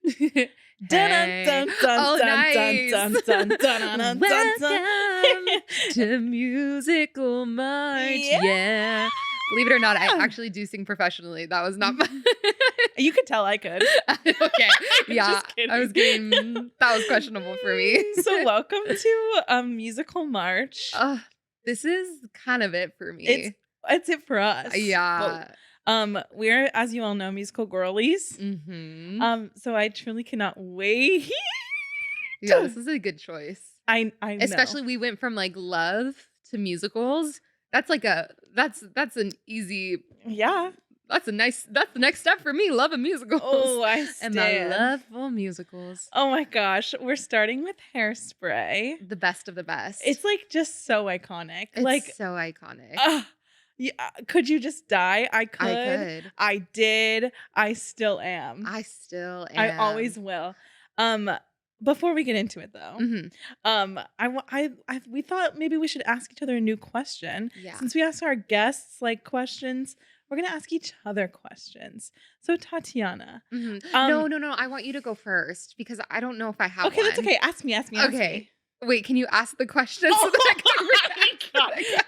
Dun dun Hey. dun dun Oh, dun dun nice. dun dun dun dun dun dun. Welcome to Musical March. Yeah. Yeah. Believe it or not, I actually do sing professionally. That was not my You could tell I could. Okay. I'm Yeah. just kidding. I was getting that was questionable for me. So welcome to Musical March. This is kind of it for It's me. it's it for us. But, Yeah. we're, as you all know, musical girlies. Mhm. So I truly cannot wait. Yeah, this is a good choice. I know. Especially we went from like love to musicals. That's like that's an easy Yeah. that's the next step for me. Love of musicals. Oh, I And my stand. love for musicals. Oh my gosh, we're starting with Hairspray. The best of the best. It's like just so iconic. It's like, so iconic. yeah, could you just die? I could. I could. I did. I still am. I still am. I always will. Before we get into it though, we thought maybe we should ask each other a new question. Yeah. Since we asked our guests like questions, we're gonna ask each other questions. So Tatiana, No. I want you to go first because I don't know if I have okay, one. that's okay. Ask me. Okay. Wait, can you ask the question so that I can react?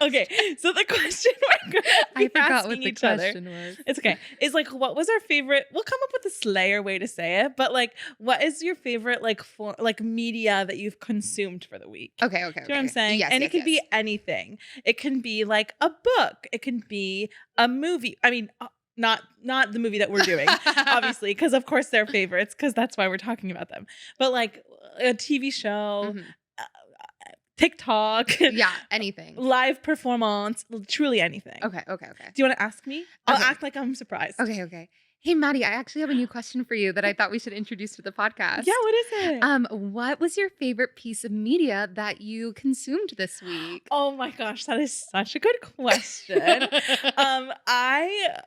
Okay, so the question we're gonna be I forgot asking what the each other. question was. It's okay. It's like, what was our favorite? We'll come up with a Slayer way to say it, but like, what is your favorite like media that you've consumed for the week? Okay. Do you know what I'm saying? Yes, and yes, it could be anything. It can be like a book. It can be a movie. I mean, not the movie that we're doing, obviously, because of course they're favorites, because that's why we're talking about them. But like a TV show, Mhm. TikTok, Yeah, anything. live performance, truly anything. Okay. Do you want to ask me? I'll Okay. act like I'm surprised. Okay. Hey, Maddie, I actually have a new question for you that I thought we should introduce to the podcast. Yeah, what is it? What was your favorite piece of media that you consumed this week? Oh my gosh, that is such a good question. I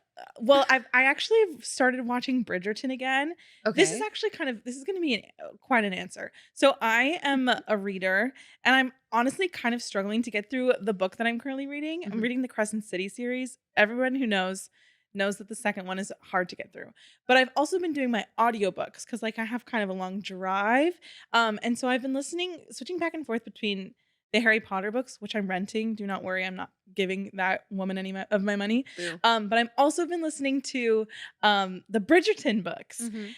actually have started watching Bridgerton again. Okay. This is actually this is going to be quite an answer. So I am a reader, and I'm honestly kind of struggling to get through the book that I'm currently reading. I'm Mhm. reading the Crescent City series. Everyone who knows that the second one is hard to get through. But I've also been doing my audiobooks because like I have kind of a long drive. And so I've been switching back and forth between the Harry Potter books, which I'm renting. Do not worry, I'm not giving that woman any of my money. Boo. But I've also been listening to the Bridgerton books. Mhm.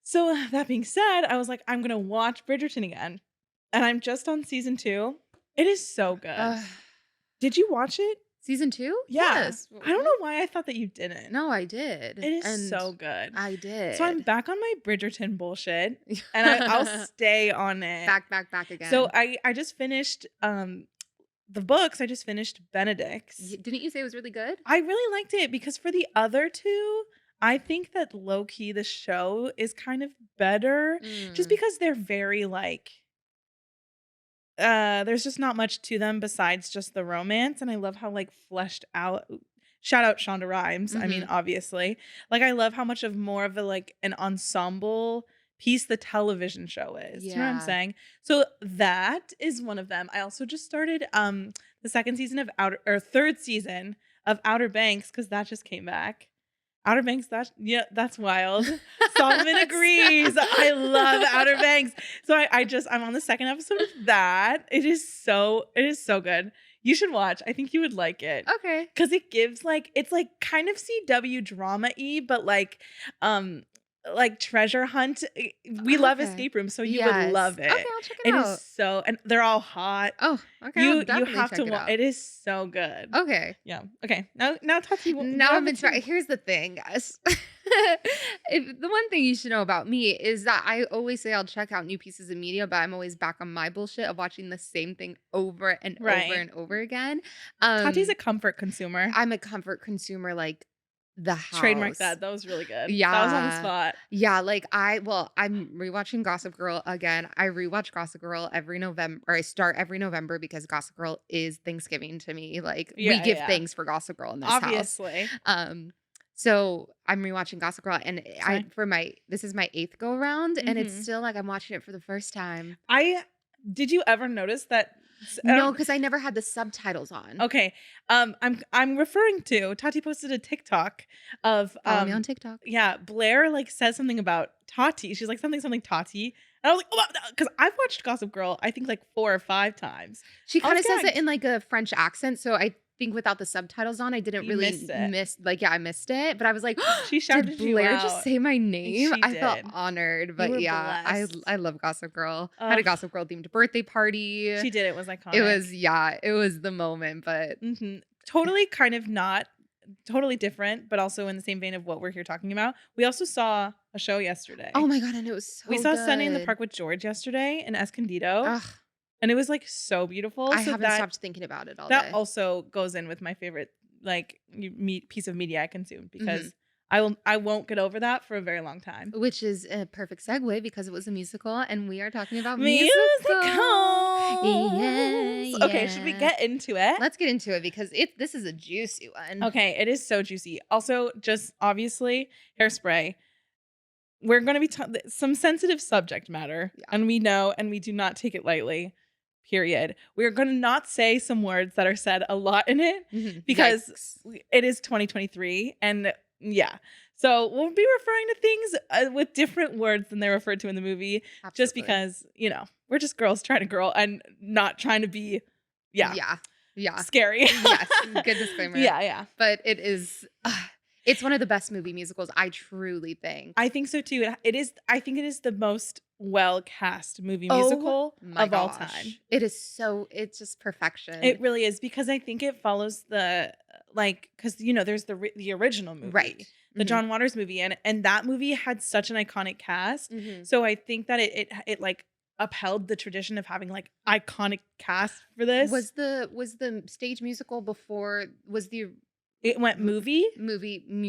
So that being said, I was like, I'm gonna watch Bridgerton again. And I'm just on season 2. It is so good. Did you watch it? Season 2? Yeah. Yes. I don't know why I thought that you didn't. No, I did. It is so good. I did. So I'm back on my Bridgerton bullshit, and I'll stay on it. back again. So I just finished the books. I just finished Benedict's. Didn't you say it was really good? I really liked it because for the other two, I think that low key the show is kind of better, just because they're very like. There's just not much to them besides just the romance, and I love how like fleshed out. Shout out Shonda Rhimes. I mean, obviously, like I love how much of more of a like an ensemble piece the television show is. Do you know what I'm Yeah. saying? So that is one of them. I also just started the third season of Outer Banks because that just came back. Outer Banks, that's wild. Solomon agrees. I love Outer Banks. So I'm on the second episode of that. It is so good. You should watch. I think you would like it. Okay. Cause it gives it's like kind of CW drama-y, but like treasure hunt. We love Okay. escape rooms, so you Yes. would love it. Okay, I'll check it It out. is so, and they're all hot. Oh, okay. I'll You definitely have check to it watch. out. It is so good. Okay. Yeah. Okay. Now Tati. Now I'm inspired. Here's the thing, guys. The one thing you should know about me is that I always say I'll check out new pieces of media, but I'm always back on my bullshit of watching the same thing over and Right. over and over again. Tati's a comfort consumer. I'm a comfort consumer, like the house. Trademark that. That was really good. Yeah. That was on the spot. Yeah, I'm rewatching Gossip Girl again. I rewatch Gossip Girl every November, or I start every November because Gossip Girl is Thanksgiving to me. Like we Yeah, give yeah. thanks for Gossip Girl in this house. Obviously. So I'm rewatching Gossip Girl, and Fine. this is my 8th go around, and it's Mhm. still like I'm watching it for the first time. Did you ever notice that I No, don't. because I never had the subtitles on. Okay. I'm referring to Tati posted a TikTok of Follow me on TikTok. yeah, Blair like says something about Tati. She's like something Tati. And I was like, oh, because I've watched Gossip Girl, I think like 4 or 5 times. She I was kind of says it gagged. in like a French accent, so I think without the subtitles on, I didn't You really missed it. I missed it, but I was like, She shouted did you Blair out. just say my name? She I felt did. honored, You but were yeah, blessed. I love Gossip Girl. I had a Ugh. Gossip Girl themed birthday party. She did. It was iconic. It was the moment, but Totally kind of not totally different, but also in the same vein of what we're here talking about. We also saw a show yesterday. oh my god, and it was so We saw Sunday in the good. Park with George yesterday in Escondido, Ugh, and it was like so beautiful. I so haven't that stopped thinking about it all that day. also goes in with my favorite like piece of media I consumed Mm-hmm. because I won't get over that for a very long time. Which is a perfect segue because it was a musical, and we are talking about Musicals. Yeah, Okay, should we get into it? Let's get into it because this is a juicy one. Okay, it is so juicy. Also, just obviously, Hairspray. We're going to be some sensitive subject matter, Yeah. and we know, and we do not take it lightly. Period. We're going to not say some words that are said a lot in it Mhm. because Yikes. it is 2023, and yeah. So we'll be referring to things with different words than they're referred to in the movie, just Absolutely. because we're just girls trying to girl and not trying to be, Yeah. scary. Yes. Good disclaimer. Yeah. But it is. It's one of the best movie musicals, I truly think. I think so too. I think it is the most well cast movie Oh musical my of all gosh. time. It is so. It's just perfection. It really is because I think it follows the because there's the original movie, right. the Mhm. John Waters movie, and that movie had such an iconic cast. Mhm. So I think that it like upheld the tradition of having like iconic cast for this. Was the stage musical before? Was the It went movie,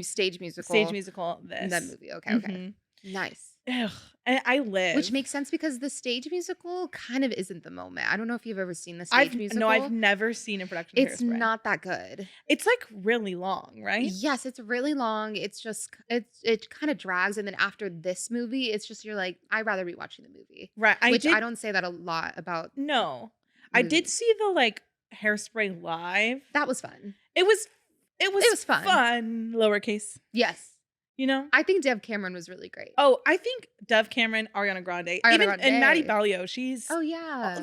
stage musical? stage musical. This That movie. Okay. Mhm. Nice. Ugh. And I live, Which makes sense because the stage musical kind of isn't the moment. I don't know if you've ever seen the stage musical. No, I've never seen a production. Of It's Hairspray. not that good. It's like really long, right? Yes, it's really long. It's just it kind of drags, and then after this movie, it's just you're like, I'd rather be watching the movie. Right. I don't say that a lot about. No, I did movies. see the like Hairspray live. That was fun. It was fun. Fun, lowercase. Yes, I think Dev Cameron was really great. Oh, I think Dove Cameron, Ariana Grande, Ariana even Grande. and Maddie Ballio. She's Oh yeah.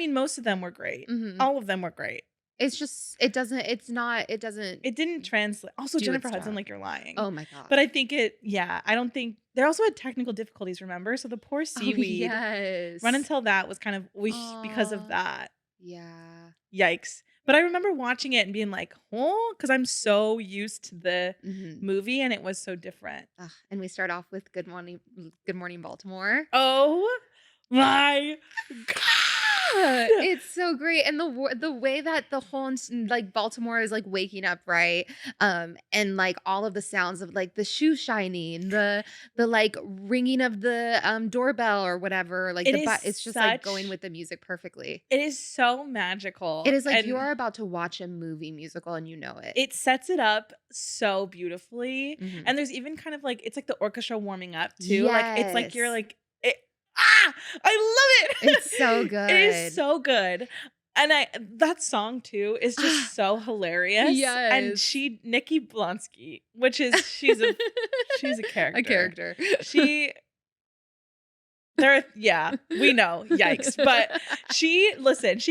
most of them were great. Mhm. All of them were great. It's just it doesn't. It didn't translate. Also, Do Jennifer its Hudson, job. like you're lying. Oh my god. But I think I don't think they also had technical difficulties. Remember, so the poor seaweed. Yes. Run Until That was kind of because of Aw. that. Yeah. Yikes. But I remember watching it and being like, oh, because I'm so used to the Mhm. movie and it was so different. Ugh, and we start off with Good Morning Baltimore. Oh my God. It's so great, and the way that the whole like Baltimore is like waking up, right? And like all of the sounds of like the shoe shining, the like ringing of the doorbell or whatever, like It is it's just like going such- with the music perfectly. It is so magical. It is like and you are about to watch a movie musical and you know it. It sets it up so beautifully. Mhm. And there's even kind of like, it's like the orchestra warming up too. Like, it's like you're Yes. like, I love it. It's so It good. is so good. And that song too is just so hilarious. And Yes. Nikki Blonsky, which is she's a character. A character. We know. Yikes. But she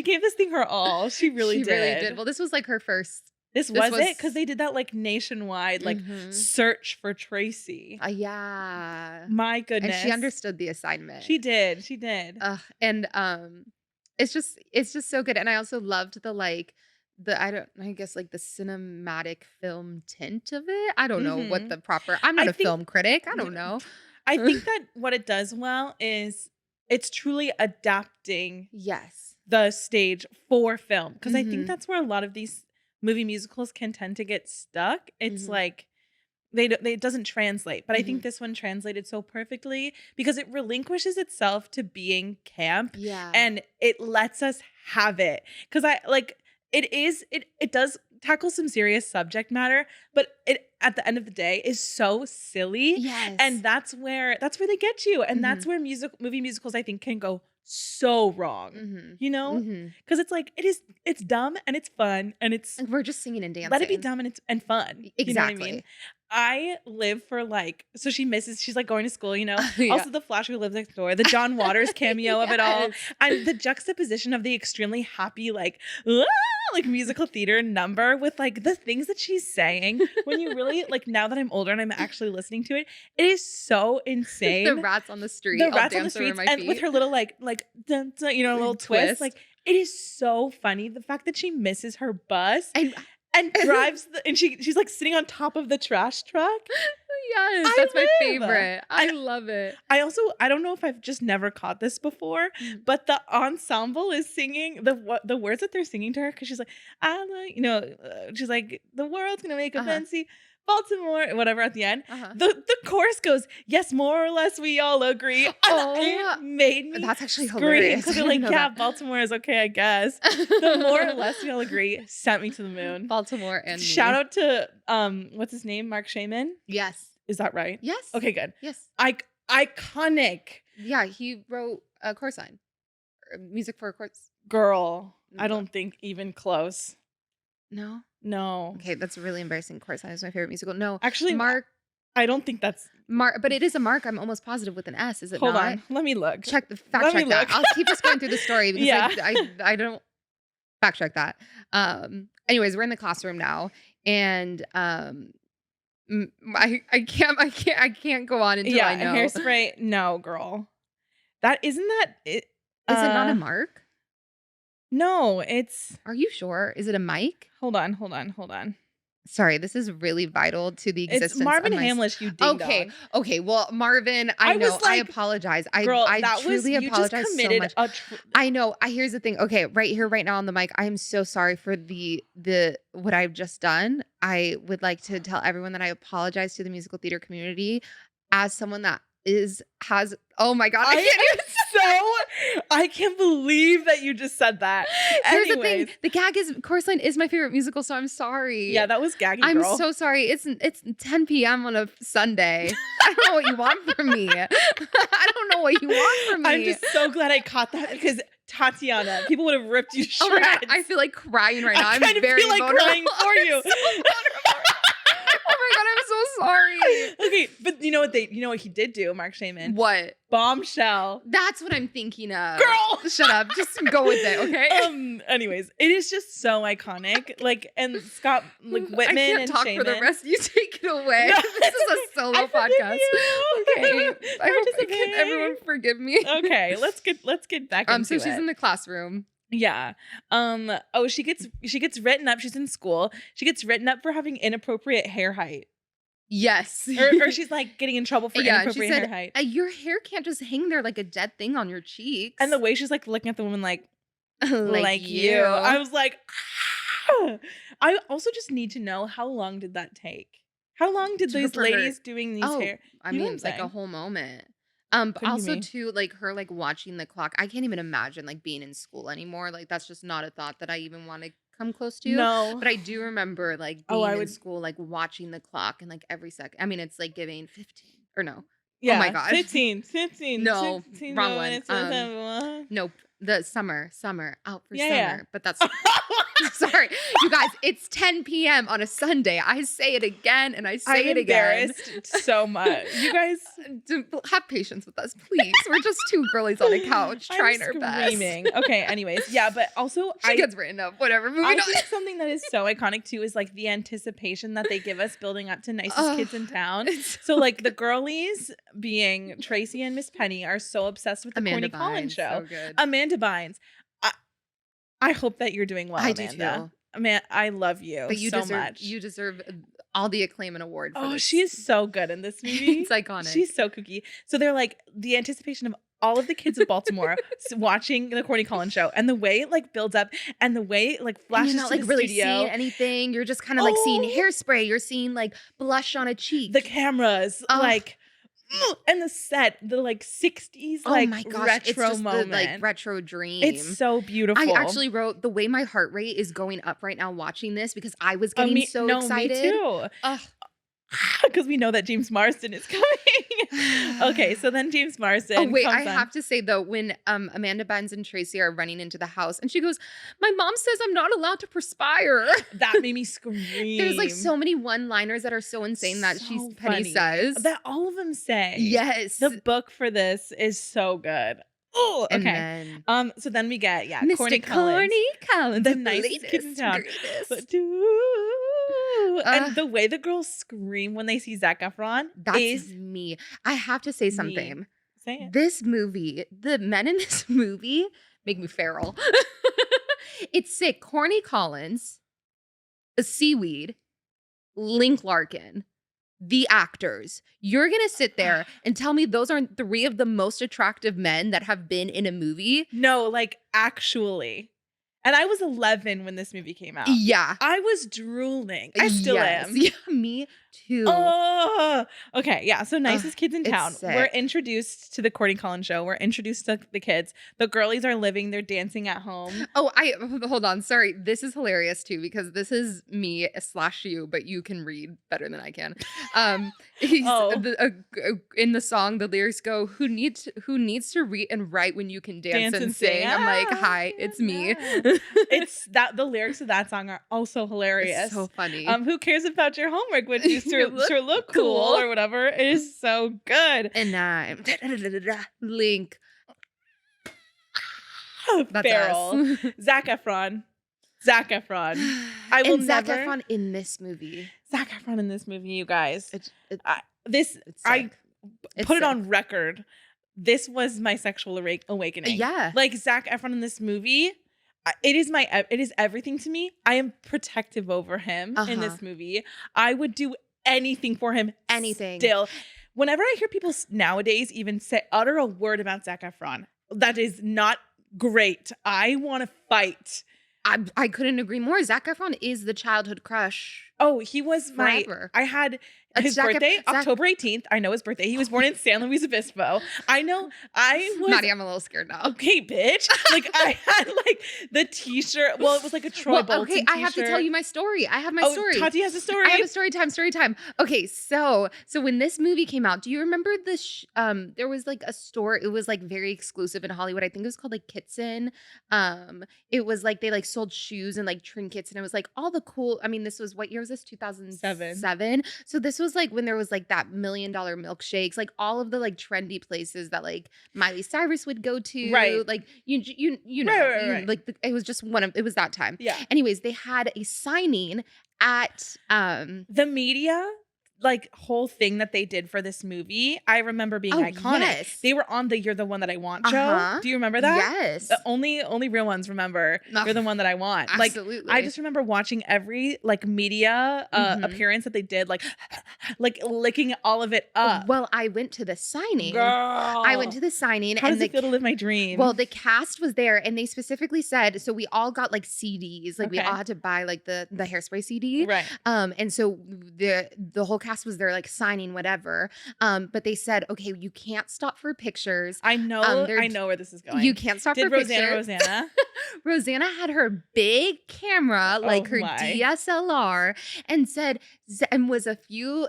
gave this thing her all. She really did. Well, this was like her first. This was it? Because they did that like nationwide, like Mhm. search for Tracy. Yeah. My goodness. And she understood the assignment. She did. And it's just so good. And I also loved I guess like the cinematic film tint of it. I don't know what Mhm. the proper. I'm not I a think- film critic. I don't know. I think that what it does well is it's truly adapting Yes. the stage for film. Because I think Mhm. that's where a lot of these movie musicals can tend to get stuck. It's Mhm. like it doesn't translate. But I Mhm. think this one translated so perfectly because it relinquishes itself to being camp. Yeah. And it lets us have it because it does tackle some serious subject matter, but it at the end of the day is so silly. yes. And that's where they get you, and that's where movie musicals I think can go so wrong, you know? Because it's like, it's dumb and it's fun and it's, And we're just singing and dancing. let it be dumb and fun. You know what I mean? Exactly. I live for like, so she's like going to school, you know? Yeah. Also the Flash who lives next door, the John Waters cameo of it all. Yes. And the juxtaposition of the extremely happy, like, like musical theater number with like the things that she's saying. When you really, like, now that I'm older and I'm actually listening to it, it is so insane. The rats on the street. The I'll rats on the dance over streets my and feet. with her little like dun, dun, you know, little twist. Like, it is so funny. The fact that she misses her bus and drives and she's like sitting on top of the trash truck. Yes, that's my favorite. I love it. I don't know if I've just never caught this before, but the ensemble is singing the words that they're singing to her, because she's like, I like, you know, she's like, the world's gonna make a fancy Baltimore, whatever at the end. The chorus goes, yes, more or less we all agree. And it made me that's actually scream, hilarious. because they're like, yeah, Baltimore is okay, I guess. The more or less we all agree sent me to the moon. Baltimore and shout out to what's his name? Mark Shaman? Yes. Is that right? Yes. Okay, good. Yes. Iconic. Yeah, he wrote a chorus line. Music for a chorus. Girl, I don't think even close. No? No. Okay, that's really embarrassing. Chorus line is my favorite musical. No. Actually, Mark. I don't think that's Mark, but it is a Mark. I'm almost positive with an S. Is it not? Hold on. Let me look. Fact check that. I'll keep us going through the story because I don't fact check that. Anyways, we're in the classroom now, and I can't go on until I know. Hairspray. No, girl. That isn't that it. Is it not a Mark? No, it's. Are you sure? Is it a Mike? Hold on. Sorry, this is really vital to the existence. It's Marvin of Hamlish. You ding okay, dong. okay. Well, Marvin, I know. I apologize. Girl, I truly apologize so much. I know. Here's the thing. Okay, right here, right now on the mic, I am so sorry for the what I've just done. I would like to tell everyone that I apologize to the musical theater community as someone that has. Oh my God, I can't believe that you just said that. Here's the thing. The gag is chorus line is my favorite musical, so I'm sorry. Yeah, that was gaggy, I'm girl. so sorry. It's 10 p.m. on a Sunday. I don't know what you want from me. I don't know what you want from me. I'm just so glad I caught that, because Tatiana, people would have ripped you to shreds. Oh my God, I feel like crying right now. I'm very feel like vulnerable. crying for you. Oh my God, I'm so sorry. Okay, but you know what he did do, Mark Shaman? What? Bombshell. That's what I'm thinking of. Girl! Shut up. Just go with it, okay? Anyways, it is just so iconic. Like, and Scott, like, Whitman and I can't talk Shaman. for the rest. You take it away. No. This is a solo podcast. Okay. I hope everyone forgive me. Okay, let's get back into so it. she's in the classroom. Yeah. She gets written up. She's in school. She gets written up for having inappropriate hair height. Yes. Or she's like getting in trouble for inappropriate hair height. Your hair can't just hang there like a dead thing on your cheeks. And the way she's like looking at the woman like you. I was like, ah. I also just need to know, how long did that take? How long did these ladies doing these hair? I mean, like a whole moment. But also too, like her like watching the clock. I can't even imagine like being in school anymore. Like that's just not a thought that I even want to come close to. No. But I do remember like being in school, like watching the clock and like every second. I mean, it's like giving 15 or no. Yeah. Oh my God. 15. No, 16 wrong one. Nope. The summer out for summer. Yeah. But that's sorry, you guys. It's 10 p.m. on a Sunday. I say it again and I say it again. Embarrassed so much. You guys have patience with us, please. We're just two girlies on a couch trying our best. Okay. Anyways, yeah, but also she gets written up. Whatever. Moving on. think something that is so iconic too is like the anticipation that they give us building up to nicest kids in town. So like the girlies, being Tracy and Miss Penny, are so obsessed with the Corny Collins show. So good. Amanda Bynes. I hope that you're doing well, Amanda. Do too. Amanda, I love you, but you so deserve, much. You deserve all the acclaim and award for this. She is so good in this movie. It's iconic. She's so kooky. So they're like the anticipation of all of the kids of Baltimore watching the Corny Collins show, and the way it like builds up, and the way it like flashes you're not to like the really studio. seeing anything. You're just kind of like seeing hairspray. You're seeing like blush on a cheek. The cameras, like. And the set, the like 60s, like my gosh, retro it's just moment, the, like retro dream. It's so beautiful. I actually wrote the way my heart rate is going up right now watching this because I was getting excited. Me too. Because we know that James Marsden is coming. Okay, so then James Marsden. Oh wait, comes I on. have to say though, when Amanda Bynes and Tracy are running into the house, and she goes, "My mom says I'm not allowed to perspire." That made me scream. There's like so many one-liners that are so insane that So Penny funny. says. That all of them say. Yes. The book for this is so good. Oh, And okay. then So then we get Mr. Corny Collins. Corny Collins, The nicest kid in town. greatest. And the way the girls scream when they see Zac Efron That's is me. I have to say me. something. Say it. This movie, the men in this movie make me feral. It's sick. Corny Collins, a seaweed, Link Larkin, the actors. You're going to sit there and tell me those aren't 3 of the most attractive men that have been in a movie? No, like actually. And I was 11 when this movie came out. Yeah. I was drooling. I still Yes. am. Yeah, me too. Oh, okay. Yeah. So nicest kids in it's town. sick. We're introduced to the Courtney Collins show. We're introduced to the kids. The girlies are living. They're dancing at home. Oh, hold on. Sorry. This is hilarious too, because this is me / you, but you can read better than I can. In the song, the lyrics go, who needs to read and write when you can dance and sing? I'm like, hi, it's me. It's that the lyrics of that song are also hilarious. It's so funny. Who cares about your homework when you sure look cool cool. or whatever? It is so good. And I'm Link. That's Feral. us. Zac Efron. I will and Zac never. Efron in this movie. Zac Efron in this movie, you guys. It's This sick. I It's put it sick. on record. This was my sexual awakening. Yeah. Like Zac Efron in this movie, it is everything to me. I am protective over him in this movie. I would do anything for him. Anything. Still, whenever I hear people nowadays even utter a word about Zac Efron, that is not great. I want to fight. I couldn't agree more. Zac Efron is the childhood crush. Oh, he was Forever. I had his Zac birthday, Zac- October 18th. I know his birthday. He was born in San Luis Obispo. I know. I was Maddie, I'm a little scared now. okay, bitch. Like I had like the t-shirt. Well, it was like a Troy Bolton okay, t-shirt. I have to tell you my story. I have my story. Tati has a story. I have a story time. Okay, so when this movie came out, do you remember this? There was like a store. It was like very exclusive in Hollywood. I think it was called like Kitson. It was like they like sold shoes and like trinkets, and it was like all the cool. I mean, this was what year was this? 2007. So this was like when there was like that $1 million milkshakes, like all of the like trendy places that like Miley Cyrus would go to. Right. Like you know, Right. like it was just it was that time. Yeah. Anyways, they had a signing at The media like whole thing that they did for this movie, I remember being iconic. Yes. They were on the You're the One That I Want show. Uh-huh. Do you remember that? Yes. The only real ones remember You're the One That I Want. Absolutely. Like I just remember watching every like media appearance that they did, like licking all of it up. Well, I went to the signing. Girl. I went to the signing. How and does it feel to live my dream? Well, the cast was there and they specifically said, so we all got like CDs. Like we Okay. all had to buy like the Hairspray CD. right. And so the whole cast was there like signing whatever. But they said, okay, you can't stop for pictures. I know I know where this is going. You can't stop Did for Rosanna pictures. Rosanna had her big camera, like her my. DSLR, and said, and was a few,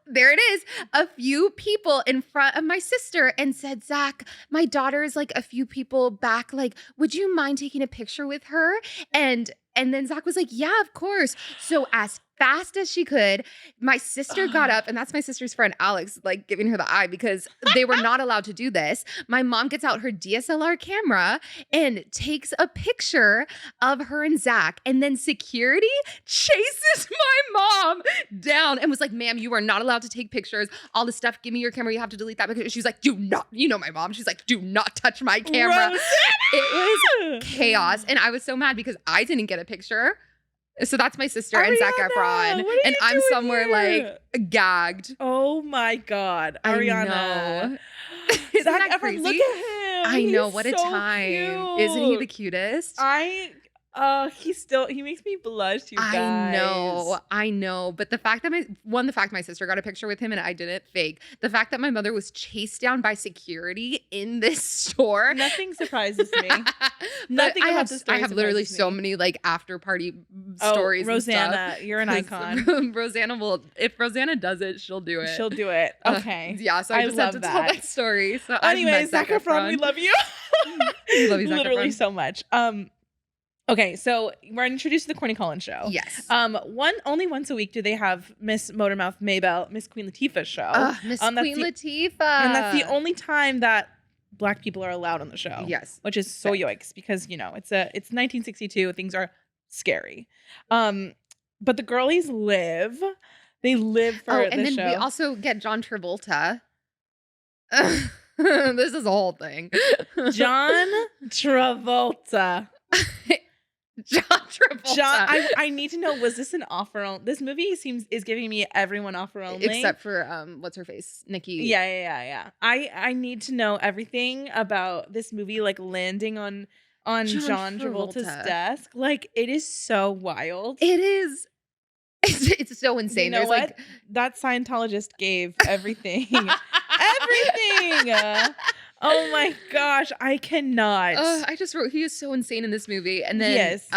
there it is, a few people in front of my sister and said, Zach, my daughter is like a few people back. Like, would you mind taking a picture with her? And then Zach was like, yeah, of course. So as fast as she could, my sister got up, and that's my sister's friend, Alex, like giving her the eye because they were not allowed to do this. My mom gets out her DSLR camera and takes a picture of her and Zach. And then security chases my mom down and was like, ma'am, you are not allowed to take pictures. All this stuff, give me your camera. You have to delete that because she's like, do not, you know my mom. She's like, do not touch my camera. Rosanna! It was chaos. And I was so mad because I didn't get a picture. So that's my sister and Zac Ariana, Efron. what are And you I'm doing somewhere here? like gagged. Oh my God, I Ariana! know. Isn't Zac that Efron, look crazy? at him. I know, He's what a so time. cute. Isn't he the cutest? I Oh, he makes me blush, you guys. I know. But the fact that my sister got a picture with him and I didn't, fake. The fact that my mother was chased down by security in this store. Nothing surprises me. But Nothing about this story I have literally surprises so me. many like after party stories. Rosanna, and stuff. you're an 'Cause icon. Rosanna will, if Rosanna does it, she'll do it. She'll do it. Okay. Yeah, so I just had to tell that story. So anyway, Zac Efron, we love you. We love you, Zac Literally Efron. so much. Okay, so we're introduced to the Corny Collins show. Yes. Only once a week do they have Miss Motormouth Maybelle, Miss Queen Latifah's show. Miss Queen Latifah. And that's the only time that Black people are allowed on the show. Yes. Which is so yikes because, it's 1962. Things are scary. But the girlies live. They live for the show. And then we also get John Travolta. This is a whole thing. John Travolta. John Travolta. I need to know, was this an offer only? This movie is giving me everyone offer only. Except for what's her face? Nikki. Yeah. I need to know everything about this movie like landing on John Travolta's desk. Like, it is so wild. It is. It's so insane. You know what? That Scientologist gave everything. Everything. Oh my gosh, I cannot. I just wrote, he is so insane in this movie. And then yes.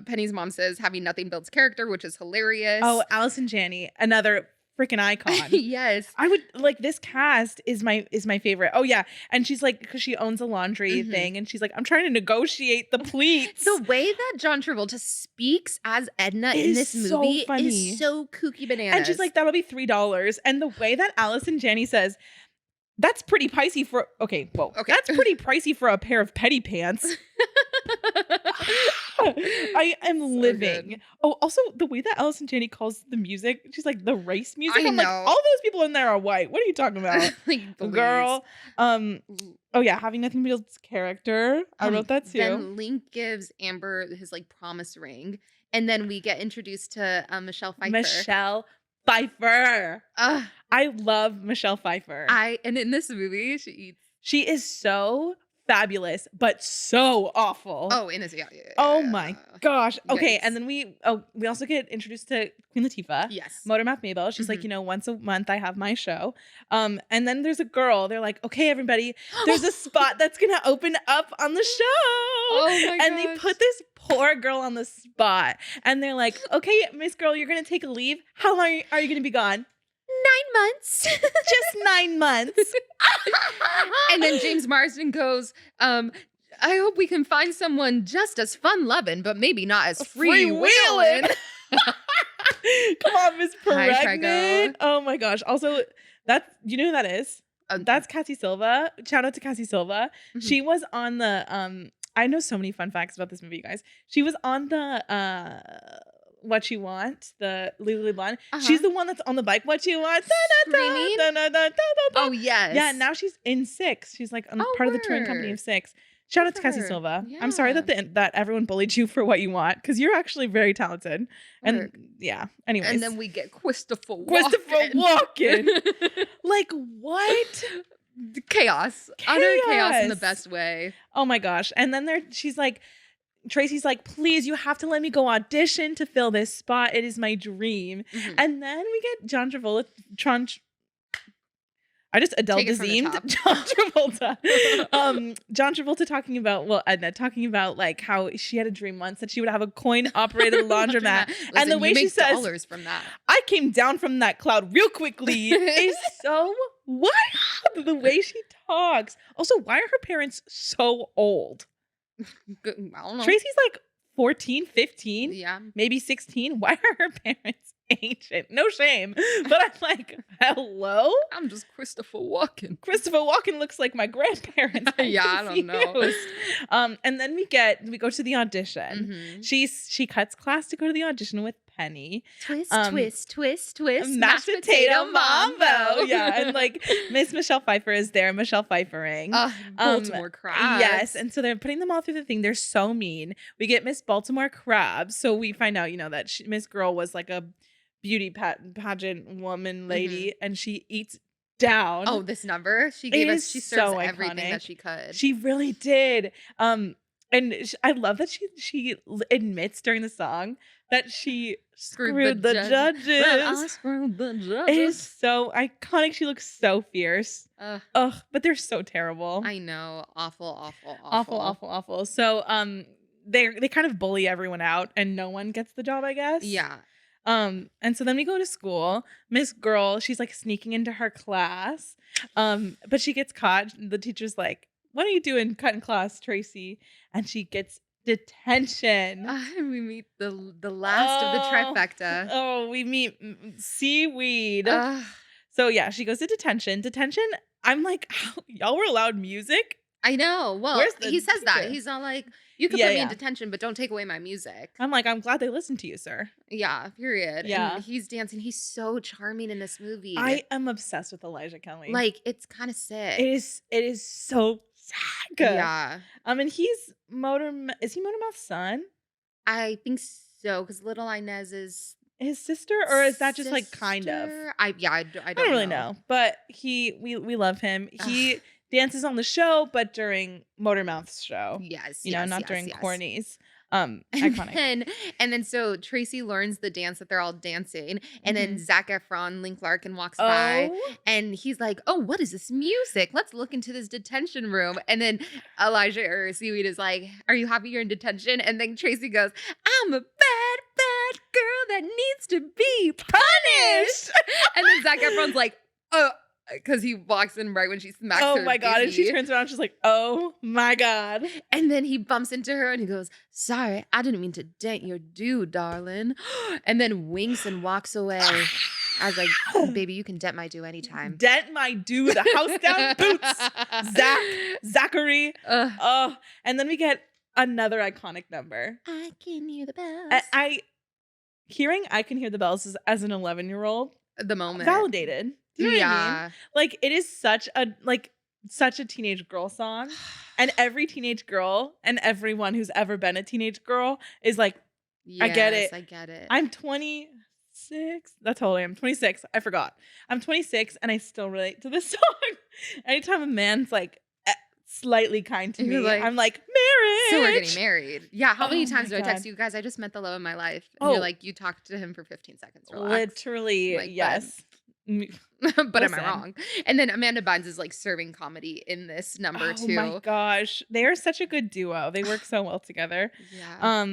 Penny's mom says having nothing builds character, which is hilarious. Oh, Allison Janney, another freaking icon. Yes. I would like, this cast is my favorite. Oh yeah. And she's like, because she owns a laundry thing, and she's like, I'm trying to negotiate the pleats. The way that John Travolta speaks as Edna in this movie is so kooky bananas. And she's like, that'll be $3. And the way that Allison Janney says, that's pretty pricey for that's pretty pricey for a pair of petty pants. I am so living. Good. Oh, also the way that Allison Janney calls the music, she's like, the race music. I'm like, all those people in there are white. What are you talking about? Like, girl. Oh yeah, having nothing builds character. I wrote that too. Then Link gives Amber his like promise ring, and then we get introduced to Michelle Pfeiffer. I love Michelle Pfeiffer. And in this movie, she is so fabulous, but so awful. Oh, in this, yeah. Oh my gosh. Okay, and then we also get introduced to Queen Latifah. Yes. Motormouth Maybelle. She's like, once a month I have my show. And then there's a girl. They're like, okay, everybody, there's a spot that's gonna open up on the show. Oh my gosh. And they put this poor girl on the spot. And they're like, okay, Miss Girl, you're gonna take a leave. How long are you gonna be gone? 9 months. Just 9 months. And then James Marsden goes, I hope we can find someone just as fun-loving, but maybe not as free-wheeling. Come on, Miss Pregnant. Oh my gosh. Also, you know who that is? That's Cassie Silva. Shout out to Cassie Silva. She was on the I know so many fun facts about this movie, you guys. She was on the What You Want, the Legally Blonde. She's the one that's on the bike. What You Want. Oh, yes. Yeah, now she's in Six. She's like part of the touring company of Six. Shout out to Cassie Silva. Yeah. I'm sorry that everyone bullied you for What You Want, because you're actually very talented. And yeah, anyways. And then we get Christopher Walken. Like, what? Chaos. Utter chaos in the best way. Oh my gosh. And then Tracy's like, please, you have to let me go audition to fill this spot. It is my dream. And then we get John Travolta. I just Adele-desemed John Travolta. John Travolta talking about, Edna talking about like how she had a dream once that she would have a coin-operated laundromat. Listen, and the way she says, dollars from that. I came down from that cloud real quickly is so wild. The way she talks. Also, why are her parents so old? I don't know. Tracy's like 14, 15, yeah, maybe 16. Why are her parents ancient? No shame, but I'm like, hello? I'm just Christopher Walken. Christopher Walken looks like my grandparents. Yeah, I don't know. And then we go to the audition. She cuts class to go to the audition with Penny. Twist. Mashed potato mambo. Yeah, and like Miss Michelle Pfeiffer is there. Michelle Pfeiffering. Baltimore Crabs. Yes, and so they're putting them all through the thing. They're so mean. We get Miss Baltimore Crabs. So we find out, that Miss Girl was like a beauty pageant woman lady, and she eats down. Oh, this number she gave us. She serves everything that she could. She really did. And I love that she admits during the song that she screwed the But I judges. screwed the It is judges. so iconic. She looks so fierce. Ugh, Ugh, but they're so terrible. I know. Awful, awful, Awful, awful. awful, awful. So they kind of bully everyone out and no one gets the job, I guess. Yeah. And so then we go to school. Miss Girl, she's like sneaking into her class. But she gets caught. The teacher's like, "What are you doing cutting class, Tracy?" And she gets detention. We meet the last of the trifecta. Oh, we meet seaweed. Ugh. So yeah, she goes to detention. Detention, I'm like, y'all were allowed music? I know. Well, Where's the he says that. teacher? He's not like, you can Yeah, put me in yeah. detention, but don't take away my music. I'm like, I'm glad they listened to you, sir. Yeah, period. Yeah. And he's dancing. He's so charming in this movie. I am obsessed with Elijah Kelly. like, it's kind of sick. it is so sick. Yeah. And he's is he Motormouth's son? I think so, because Little Inez is His sister? Or is that just like kind of? sister? I I don't really know. But we love him. He dances on the show, but during Motormouth's show. Yes. Not during Corny's. And Iconic. then so Tracy learns the dance that they're all dancing, and then Mhm. Zac Efron, Link Larkin walks by, Oh, and he's like, "Oh, what is this music? Let's look into this detention room." And then Elijah or Seaweed is like, "Are you happy you're in detention?" And then Tracy goes, "I'm a bad, bad girl that needs to be punished." And then Zac Efron's like, "Oh," because he walks in right when she smacks her. oh my God. And she doobie. turns around. She's like, oh my God. And then he bumps into her and he goes, "Sorry, I didn't mean to dent your dude, darling." And then winks and walks away. I was like, "Baby, you can dent my do anytime." Dent my dude. House down boots. Zachary. Ugh. Oh, and then we get another iconic number. I can hear the bells. I can hear the bells as an 11-year-old. The moment. Validated. Do you know what I mean? Yeah. Like, it is such a teenage girl song. And every teenage girl and everyone who's ever been a teenage girl is like, I get it. I get it. I'm 26. That's how old I am. 26. I forgot. I'm 26 and I still relate to this song. Anytime a man's like slightly kind to me, You're like, I'm like, marriage. So we're getting married. Yeah. How many Oh times my do I text God. you guys? I just met the love of my life. And Oh. you're like, you talked to him for 15 seconds. Relax. Literally, Like, yes. But am I Listen. wrong? And then Amanda Bynes is like serving comedy in this number Oh too. my gosh. They are such a good duo. They work so well together. Yeah.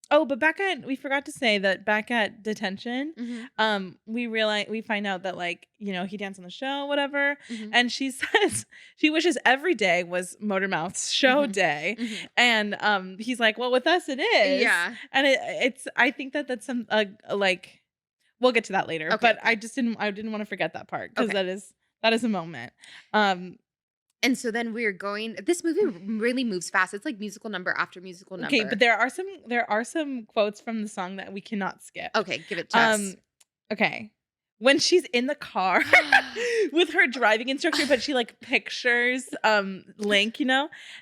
But we forgot to say that back at detention, Mhm. we find out that like, he danced on the show, whatever. Mhm. And she says she wishes every day was Motormouth's show Mhm. day. Mhm. And he's like, well, with us it is. Yeah. And I think that's some like we'll get to that later. Okay, But okay. I didn't want to forget that part because Okay. that is a moment. And so then we're going. This movie really moves fast. It's like musical number after musical number. Okay, but there are some quotes from the song that we cannot skip. Okay, give it to us. Okay. When she's in the car with her driving instructor, but she like pictures Link,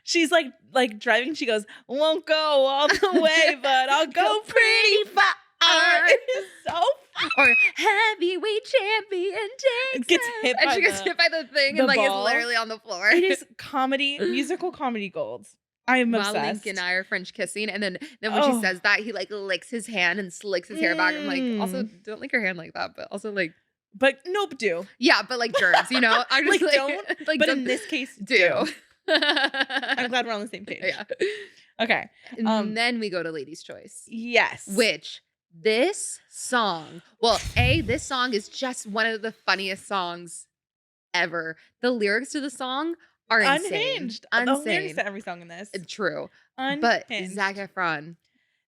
she's like driving, she goes, "Won't go all the way, but I'll go pretty far." It is so Or heavyweight champion takes Gets us. hit and by she gets the- hit by the thing the and like ball. is literally on the floor. it is musical comedy gold. I am While obsessed. Link and I are French kissing, and then when Oh. she says that, he like licks his hand and slicks his hair back. I'm like, also Mm. don't lick your hand like that, but also like, But nope, do. yeah, but like germs, I'm just Like, don't, like, but don't in this case, do. I'm glad we're on the same page. Yeah. Okay. And then we go to Lady's Choice. Yes. Which this song, this song is just one of the funniest songs ever. The lyrics to the song are insane. Unhinged. The lyrics Insane. to every song in this. True. Unhinged. But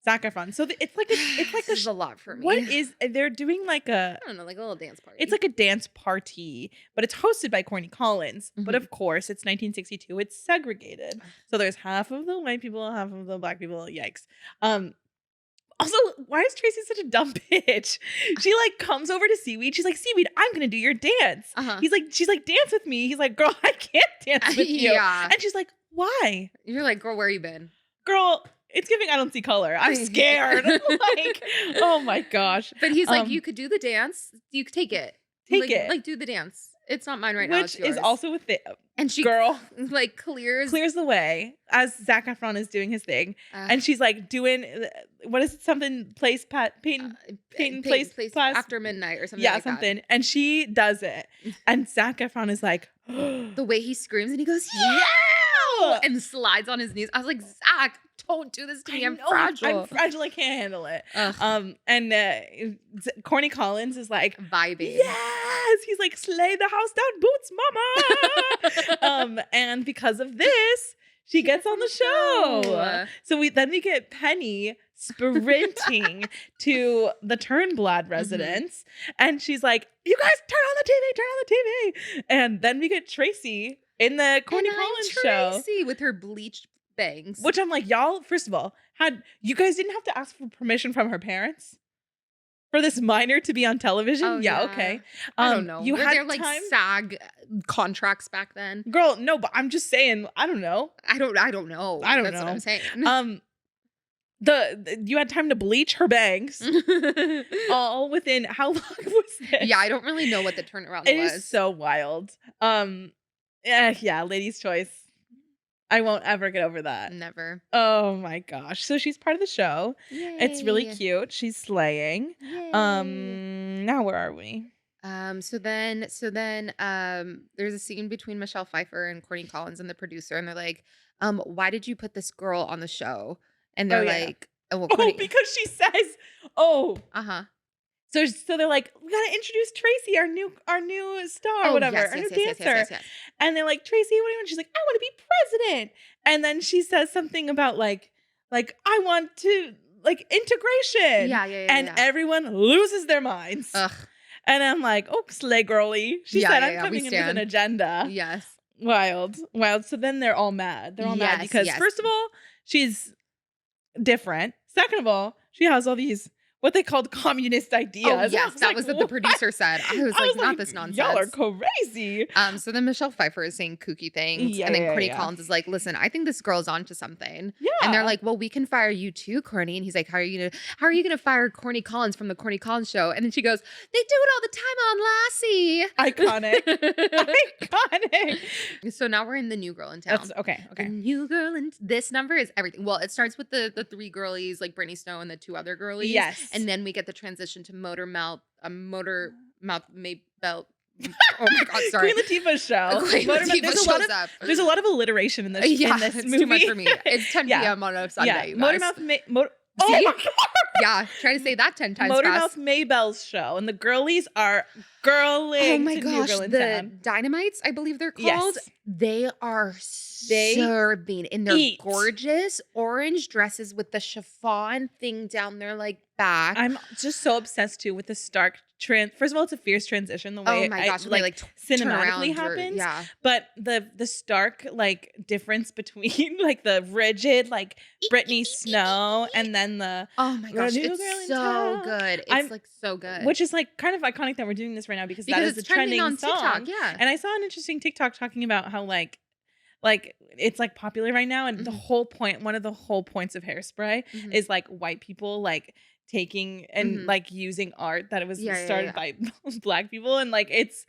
Zac Efron, So it's like this is a lot for me. what is they're doing like I don't know, like a little dance party. it's like a dance party, but it's hosted by Corny Collins. But Mhm. of course, it's 1962. It's segregated, so there's half of the white people, half of the black people. Yikes. Also, why is Tracy such a dumb bitch? She like comes over to Seaweed. She's like, "Seaweed, I'm gonna do your dance." Uh-huh. She's like, "Dance with me." He's like, "Girl, I can't dance with you." Yeah. And she's like, "Why?" You're like, girl, where you been? Girl, it's giving I don't see color. I'm scared. Like, oh my gosh. But he's like, Um, you could do the dance. You could take it. Take Like- it. Like do the dance. It's not mine right now. which It's is yours. also a thing. And she Girl like clears. clears the way as Zac Efron is doing his thing, and she's like doing what is it? Something place paint place after midnight or something. yeah, like something, and she does it, and Zac Efron is like the way he screams and he goes, yeah, and slides on his knees. I was like, Zach, don't do this to me. I'm fragile. I'm fragile. I can't handle it. Ugh. And Corny Collins is like vibing. Yes, he's like slay the house down, boots, mama. And because of this, she gets on the show. So we get Penny sprinting to the Turnblad residence, and she's like, "You guys turn on the TV!" And then we get Tracy in the Corny Collins show. Tracy with her bleached bangs. Which I'm like, y'all, first of all, you guys didn't have to ask for permission from her parents for this minor to be on television? Oh, yeah, okay. I don't know. You Were had there like time? SAG contracts back then? Girl, no, but I'm just saying, I don't know. I don't know. That's what I'm saying. You had time to bleach her bangs all within how long was this? Yeah, I don't really know what the turnaround It was. is so wild. Yeah, lady's choice. I won't ever get over that. Never. Oh my gosh. So she's part of the show. Yay. It's really cute. She's slaying. Yay. Now where are we? So then there's a scene between Michelle Pfeiffer and Courtney Collins and the producer, and they're like, why did you put this girl on the show? And they're like, because she says, uh-huh. So they're like, we gotta introduce Tracy, our new star, whatever, our new dancer. Yes. And they're like, Tracy, what do you want? She's like, I want to be president. And then she says something about like I want to like integration. Yeah. And everyone loses their minds. Ugh. And I'm like, oh, slay girly. She said, I'm coming in with an agenda. Yes. Wild. So then they're all mad. They're all mad because first of all, she's different. Second of all, she has all these what they called communist ideas. Oh, yes, that was what the producer said. I was like, not this nonsense. Y'all are crazy. So then Michelle Pfeiffer is saying kooky things. And then Courtney Collins is like, listen, I think this girl's onto something. Yeah. And they're like, well, we can fire you too, Courtney. And he's like, how are you gonna fire Courtney Collins from the Courtney Collins show? And then she goes, they do it all the time on Lassie. Iconic. So now we're in the new girl in town. That's okay. The new girl in this number is everything. Well, it starts with the three girlies, like Brittany Snow and the two other girlies. Yes. And then we get the transition to Motor Mouth Maybell. Oh my God, sorry. Queen Latifah's show. There's a lot of alliteration in this. Yeah, in this it's movie. too much for me. It's 10 p.m. on a Sunday. Yeah. Motormouth. Oh my God. Yeah, try to say that 10 times Motormouth fast. Maybell's show, and the girlies are girling. Oh my gosh, the town. Dynamites, I believe they're called. Yes. They are serving in their gorgeous orange dresses with the chiffon thing down their like back. I'm just so obsessed too with the stark first of all, it's a fierce transition the way cinematically happens. But the stark like difference between like the rigid like Brittany Snow and then the oh my gosh, it's so good. It's like so good. Which is like kind of iconic that we're doing this right now because that is the trending on song. TikTok, yeah. And I saw an interesting TikTok talking about how like it's like popular right now, and one of the whole points of Hairspray is like white people like taking and like using art that it was started by Black people, and like it's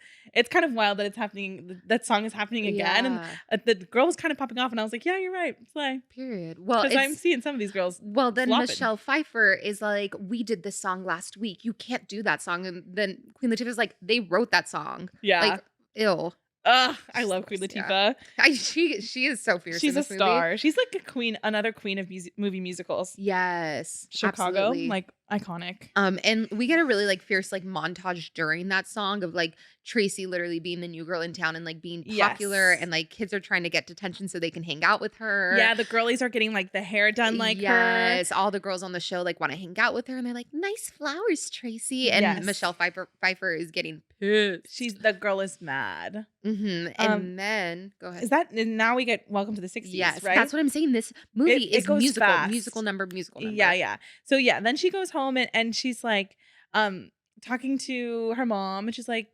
kind of wild that it's happening. That song is happening again, and the girl was kind of popping off, and I was like, yeah, you're right, slay. Period. Well, because I'm seeing some of these girls. Well, then flopping. Michelle Pfeiffer is like, we did this song last week. You can't do that song, and then Queen Latifah's like, they wrote that song. Yeah, like ew. I love Queen Latifah. Yeah. She is so fierce. She's in a this star. movie. She's like another queen of movie musicals. Yes, Chicago, absolutely. like iconic. And we get a really like fierce like montage during that song of like Tracy literally being the new girl in town and like being popular, and like kids are trying to get detention so they can hang out with her. Yeah, the girlies are getting like the hair done like her. Yes, all the girls on the show like want to hang out with her, and they're like, nice flowers, Tracy. And Michelle Pfeiffer is getting pissed. The girl is mad. And then go ahead. Is that now we get Welcome to the 60s? Yes, right? That's what I'm saying. This movie is goes musical, fast. musical number. Yeah. So yeah, then she goes home and she's like talking to her mom, and she's like,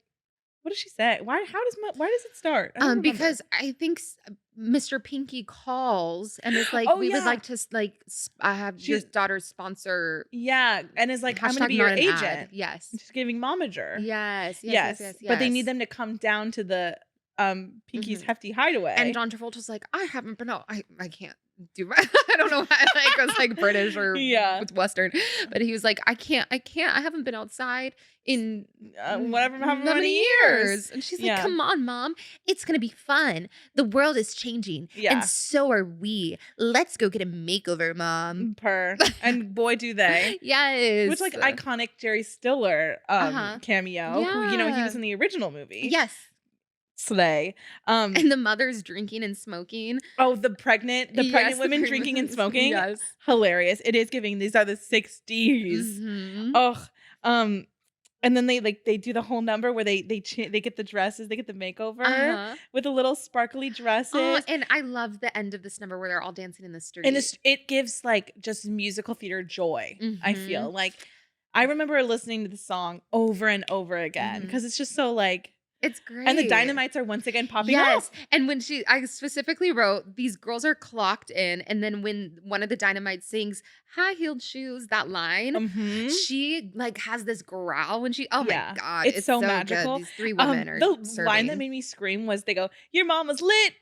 what does she say? Why does it start? Because I think Mr. Pinky calls and is like, Oh we would yeah. like to have your She's daughter's sponsor yeah, and is like, I'm gonna hashtag be not your an ad. agent. Yes. She's giving momager. Yes. Yes. Yes. Yes, Yes. but they need Yes. them to come down to the Pinky's Mhm. Hefty And Hideaway. John Travolta's like, I haven't been out. I can't do my I don't know why like was like British or Yeah. Western, but he was like, I can't. I haven't been outside in Whatever, however how many years. And she's like, Yeah. come on, mom. It's gonna be fun. The world is changing. Yeah. And so are we. Let's go get a makeover, mom. And boy do they. Yes. Which like iconic Jerry Stiller cameo. Who, he Yeah. was in the original movie. Yes. Slay. And the mother's drinking and smoking. Oh, the pregnant Yes, the women drinking and smoking. Yes. Hilarious. It is giving. These are the 60s. Mhm. Oh, and then they do the whole number where they get the dresses, they get the makeover Uh-huh. with the little sparkly dresses. Oh, and I love the end of this number where they're all dancing in the street. And it gives like just musical theater joy. I Mhm. feel like I remember listening to the song over and over again because it's just so like. It's great. And the dynamites are once again popping Yes. up. And when I specifically wrote, these girls are clocked in. And then when one of the dynamites sings high-heeled shoes, that line, Mhm. she like has this growl when she, oh Yeah. my God. It's so magical. Good. These three women are The line that serving. made me scream was they go, "Your mama's lit,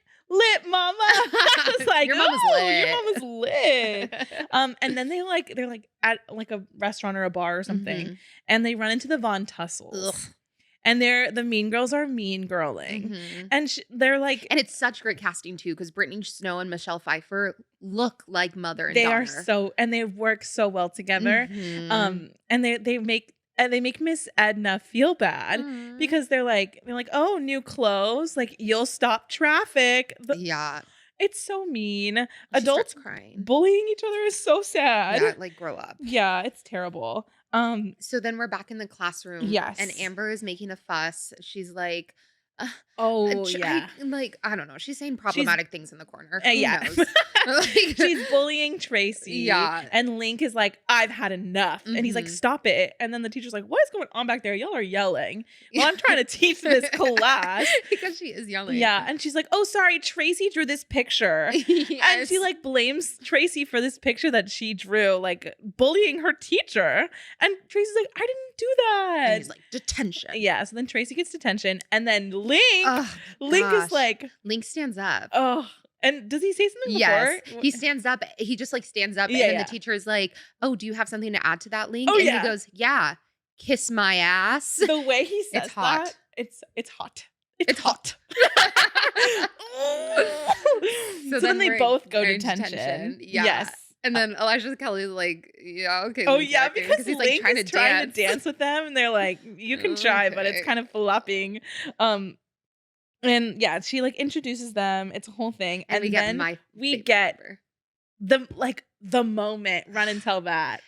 mama." I was like, Your mama's "Oh, lit." your mama's lit." And then they're like at like a restaurant or a bar or something, Mhm. and they run into the Von Tussles. Ugh. And the mean girls are mean girling. Mhm. And they're like, And it's such great casting too, because Brittany Snow and Michelle Pfeiffer look like mother and they daughter. are so, and they work so well together. Mhm. And they make Miss Edna feel bad Mhm. because they're like, oh, new clothes, like you'll stop traffic. Yeah. It's so mean. She Adults starts crying. bullying each other is so sad. Yeah, like grow up. Yeah, it's terrible. So then we're back in the classroom. Yes. And Amber is making a fuss. She's like, Oh yeah. I don't know. She's saying problematic things in the corner. Who Yeah. knows? Like- She's bullying Tracy. Yeah. And Link is like, I've had enough. And he's like, Mhm. stop it. And then the teacher's like, what is going on back there? Y'all are yelling. Well, I'm trying to teach this class. Because she is yelling. Yeah. And she's like, oh, sorry, Tracy drew this picture. And she like blames Tracy for this picture that she drew, like bullying her teacher. And Tracy's like, I didn't do that. And he's like, detention. Yeah. So then Tracy gets detention. And then Link Oh, is gosh. like, Link stands up. oh. And does he say something Yes. before? He stands up. He just like stands up. Yeah, And then yeah. the teacher is like, oh, do you have something to add to that, Link? Oh, and yeah. he goes, yeah, kiss my ass. The way he says It's hot. that, it's hot. It's hot. So then they we're both go in detention. Yeah. Yes. And then Elijah Kelly's like, yeah, okay. Oh Link's yeah, acting, because he's Link like is trying to dance with them, and they're like, "You can try, but it's Okay. kind of flopping." And yeah, she like introduces them. It's a whole thing, And we get then my we favorite get number. the moment. Run and tell that.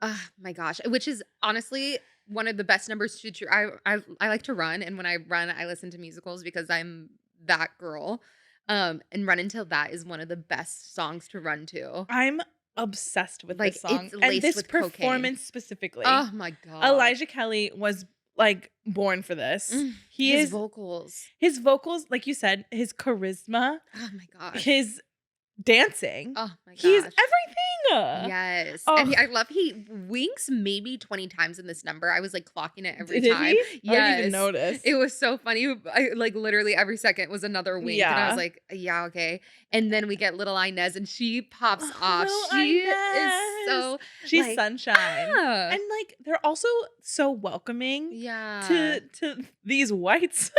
Oh my gosh, which is honestly one of the best numbers to choose. I like to run, and when I run, I listen to musicals because I'm that girl. And Run Until That is one of the best songs to run to. I'm obsessed with Like, this song it's and laced this with cocaine. performance specifically. Oh my god, Elijah Kelly was like born for this. He his is vocals. his vocals, like you said, his charisma, Oh my gosh. his dancing. Oh my gosh. He's everything. Yes. Oh. And I love he winks maybe 20 times in this number. I was like clocking it every Did time. he? I didn't even notice. It was so funny. I like literally every second was another wink. And I Yeah. was like, yeah, okay. And then we get little Inez and she pops off. Little She Inez. is so She's like, sunshine. yeah. And like they're also so welcoming Yeah. to these whites.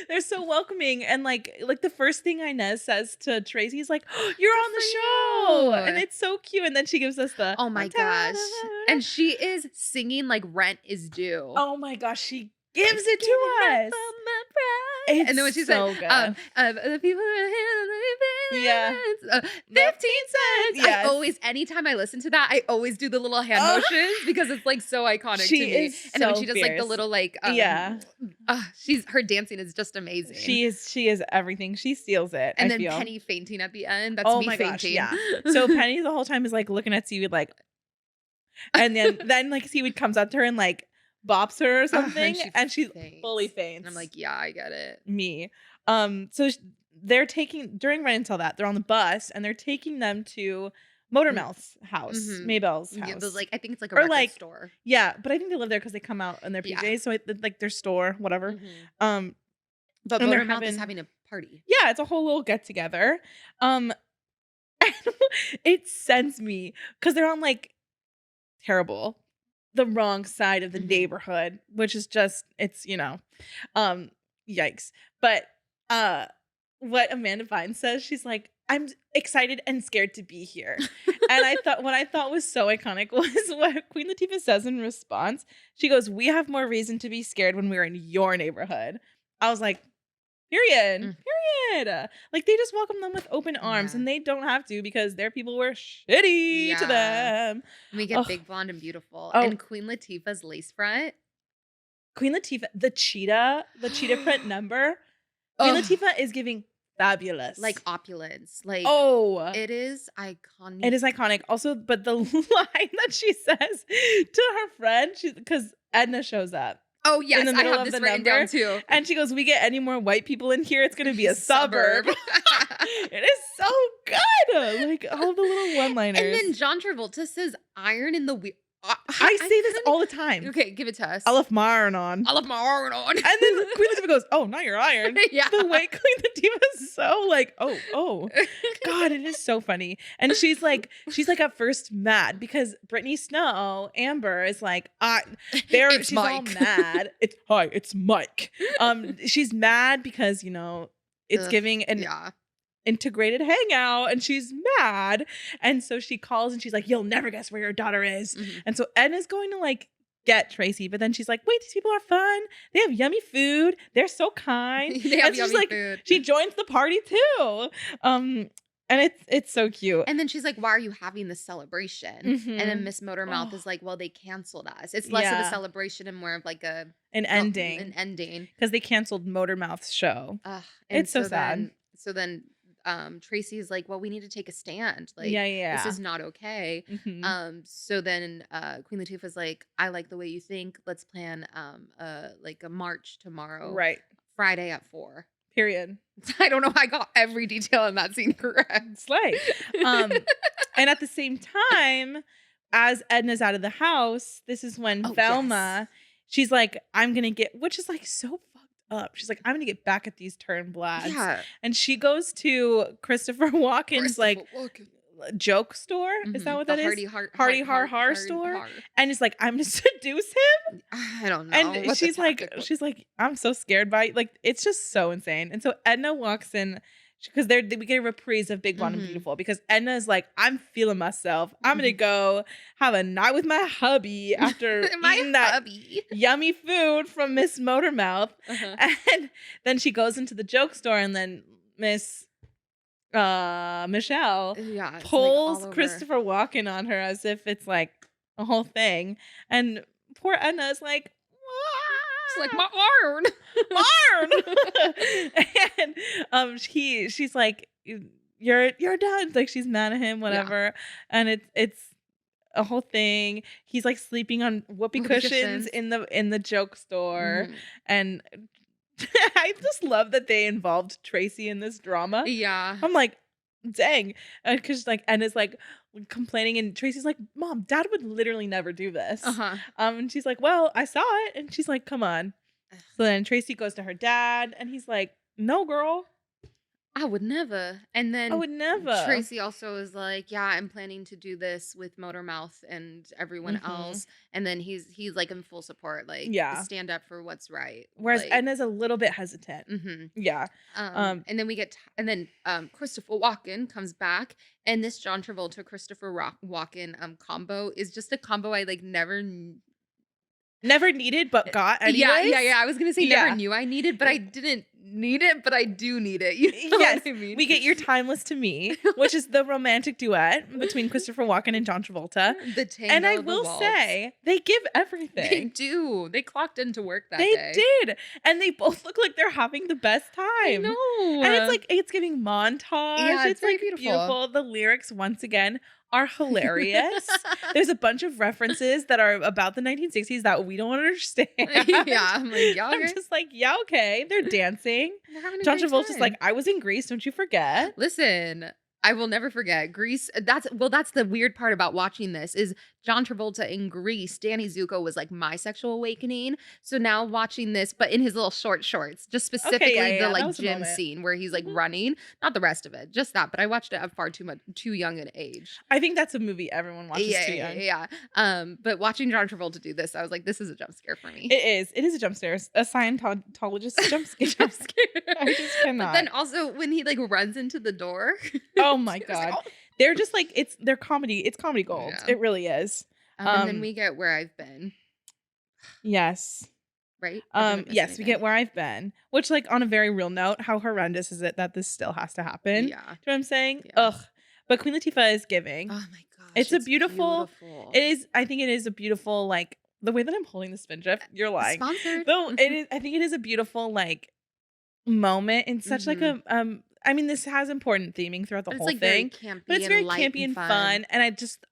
They're so welcoming. And like the first thing Inez says to Tracy is like, oh, you're on the for show. you. And it's so cute. And then she gives us the Oh my gosh. And she is singing like rent is due. oh my gosh, she gives it to us. It's And then when she so said, good. the people are here, Yeah. 15 cents. Yes. I always, anytime I listen to that, I always do the little hand Oh. motions because it's like so iconic She to me. is And then when so she does like the fierce. little like, Yeah. her dancing is just amazing. She is everything. She steals it. and I then feel. Penny fainting at the end. That's Oh me my gosh, fainting. yeah. So Penny the whole time is like looking at Seaweed like, and then like Seaweed comes up to her and like bops her or something, and she faints. fully faints. And I'm like, yeah, I get it. me. So they're taking during Right Until That, they're on the bus and they're taking them to Motormouth's house, Mm-hmm. Maybelle's Yeah, house. I think it's like a Or record like, store. yeah, but I think they live there because they come out in their Yeah. PJs, so like their store, whatever. Mm-hmm. But And they're Motormouth is having a party. yeah, it's a whole little get together. And it sends me because they're on like terrible, the wrong side of the neighborhood, which is just it's yikes. But what Amanda Bynes says, she's like, I'm excited and scared to be here. And what I thought was so iconic was what Queen Latifah says in response. She goes, we have more reason to be scared when we're in your neighborhood. I was like, period. Like they just welcome them with open arms and they don't have to because their people were shitty to them. And we get Big Blonde and Beautiful. Oh. And Queen Latifah's lace front. Queen Latifah, the cheetah print number. Queen Latifah is giving fabulous. Like opulence. Like it is iconic. It is iconic. Also, but the line that she says to her friend, because Edna shows up. Oh, yes, in the middle I have of this the written number, down too. And she goes, we get any more white people in here, it's going to be a suburb. It is so good. Like all the little one-liners. And then John Travolta says iron in the wheel. I say this all the time. Okay, give it to us. I left my iron on. I left my iron on. And then Queen Latifah goes, oh, not your iron. Yeah. The way Queen Latifah is so like, oh. God, it is so funny. And she's like at first mad because Brittany Snow, Amber, is like, she's Mike. all mad. It's Mike. She's mad because, it's giving an integrated hangout and she's mad. And so she calls and she's like, you'll never guess where your daughter is. And so Edna's going to like get Tracy, but then she's like, wait, these people are fun. They have yummy food. They're so kind. They have yummy food. She joins the party too. And it's so cute. And then she's like, why are you having this celebration? And then Miss Motormouth is like, well, they canceled us. It's less of a celebration and more of like an ending. An ending. Because they canceled Motormouth's show. It's so sad. So then Tracy's like, well, we need to take a stand. Like, this is not okay. So then Queen Latifah's like, I like the way you think. Let's plan like a march tomorrow. Right. Friday at 4. Period. I don't know. I got every detail in that scene correct. Slay. And at the same time, as Edna's out of the house, this is when Velma, she's like, I'm going to get, which is like so fucked up. She's like, I'm going to get back at these Turnblads. Yeah. And she goes to Christopher Walken's joke store. Is that what that is? Hardy Har store. And it's like, I'm going to seduce him. I don't know. And she's like, I'm so scared by it. Like, it's just so insane. And so Edna walks in because we get a reprise of Big Blonde and Beautiful because Edna is like, I'm feeling myself. I'm going to go have a night with my hubby after eating that yummy food from Miss Motormouth. And then she goes into the joke store and then Miss Michelle pulls like Christopher Walken on her as if it's like a whole thing. And poor Edna is like, it's like my iron. And she's like, you're done. Like she's mad at him, whatever. And it's a whole thing. He's like sleeping on whoopee cushions in the joke store. And I just love that they involved Tracy in this drama. Yeah. I'm like, dang. Because like Edna's like complaining and Tracy's like, Mom, Dad would literally never do this. And she's like, well, I saw it. And she's like, come on. So then Tracy goes to her dad and he's like, no, girl. I would never. And then I would never. Tracy also is like, yeah, I'm planning to do this with Motormouth and everyone else. And then he's like in full support, like stand up for what's right. Whereas like, Edna's a little bit hesitant. Yeah. And then Christopher Walken comes back, and this John Travolta Christopher Walken combo is just a combo I like never needed but got anyways. Yeah. I was gonna say never knew I needed, but I didn't need it, but I do need it. You know what I mean? We get You're Timeless to Me, which is the romantic duet between Christopher Walken and John Travolta. The tango, and I will say, they give everything. They do. They clocked into work that day. They did. And they both look like they're having the best time. I know. And it's like, it's giving montage. Yeah, it's very like beautiful. The lyrics, once again, are hilarious. There's a bunch of references that are about the 1960s that we don't understand. Yeah, I'm like, yeah, I'm okay. just like, yeah, okay. They're dancing. They're having a John great Travolta's just like, time. I was in Greece, don't you forget. Listen, I will never forget Grease. That's the weird part about watching this is John Travolta in Grease. Danny Zuko was like my sexual awakening. So now watching this, but in his little short shorts, just specifically yeah, the that like was a gym moment. scene where he's like Mhm. running, not the rest of it, just that. But I watched it at far too young an age. I think that's a movie everyone watches too young. Yeah. But watching John Travolta do this, I was like, this is a jump scare for me. It is. It is a jump scare. A Scientologist jump scare. Jump scare. I just cannot. But then also when he like runs into the door. Oh my It was like, God. oh. They're just like, they're comedy. It's comedy gold. Yeah. It really is. And then we get Where I've Been, Yes. right? I didn't miss Yes, we anything. get Where I've Been, which, like, on a very real note, how horrendous is it that this still has to happen? Yeah. Do you know what I'm saying? Yeah. Ugh. But Queen Latifah is giving. Oh my gosh. It's a beautiful- beautiful. It is, I think it is a beautiful, like, the way that I'm holding the spindrift, you're lying. Sponsored. Though it is, I think it is a beautiful, like, moment in such like a, I mean, this has important theming throughout the But it's whole like thing. very campy, But it's very and light campy and fun. And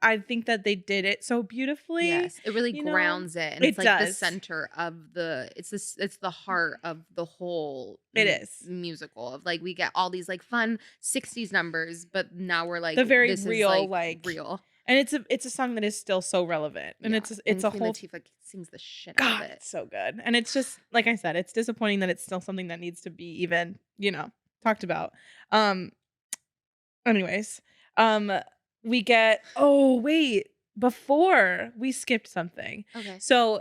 I think that they did it so beautifully. Yes, it really you know? grounds it, and It it's like the does. center of it's the heart of the whole. It is. musical of like we get all these like fun 60s numbers, but now we're like The very this is, real, like, real. And it's a song that is still so relevant. And Yeah. it's a Queen whole Latifah sings the shit out God, of it. it's so good. And it's just like I said, it's disappointing that it's still something that needs to be even, talked about. Anyways, we get before we skipped something. Okay. So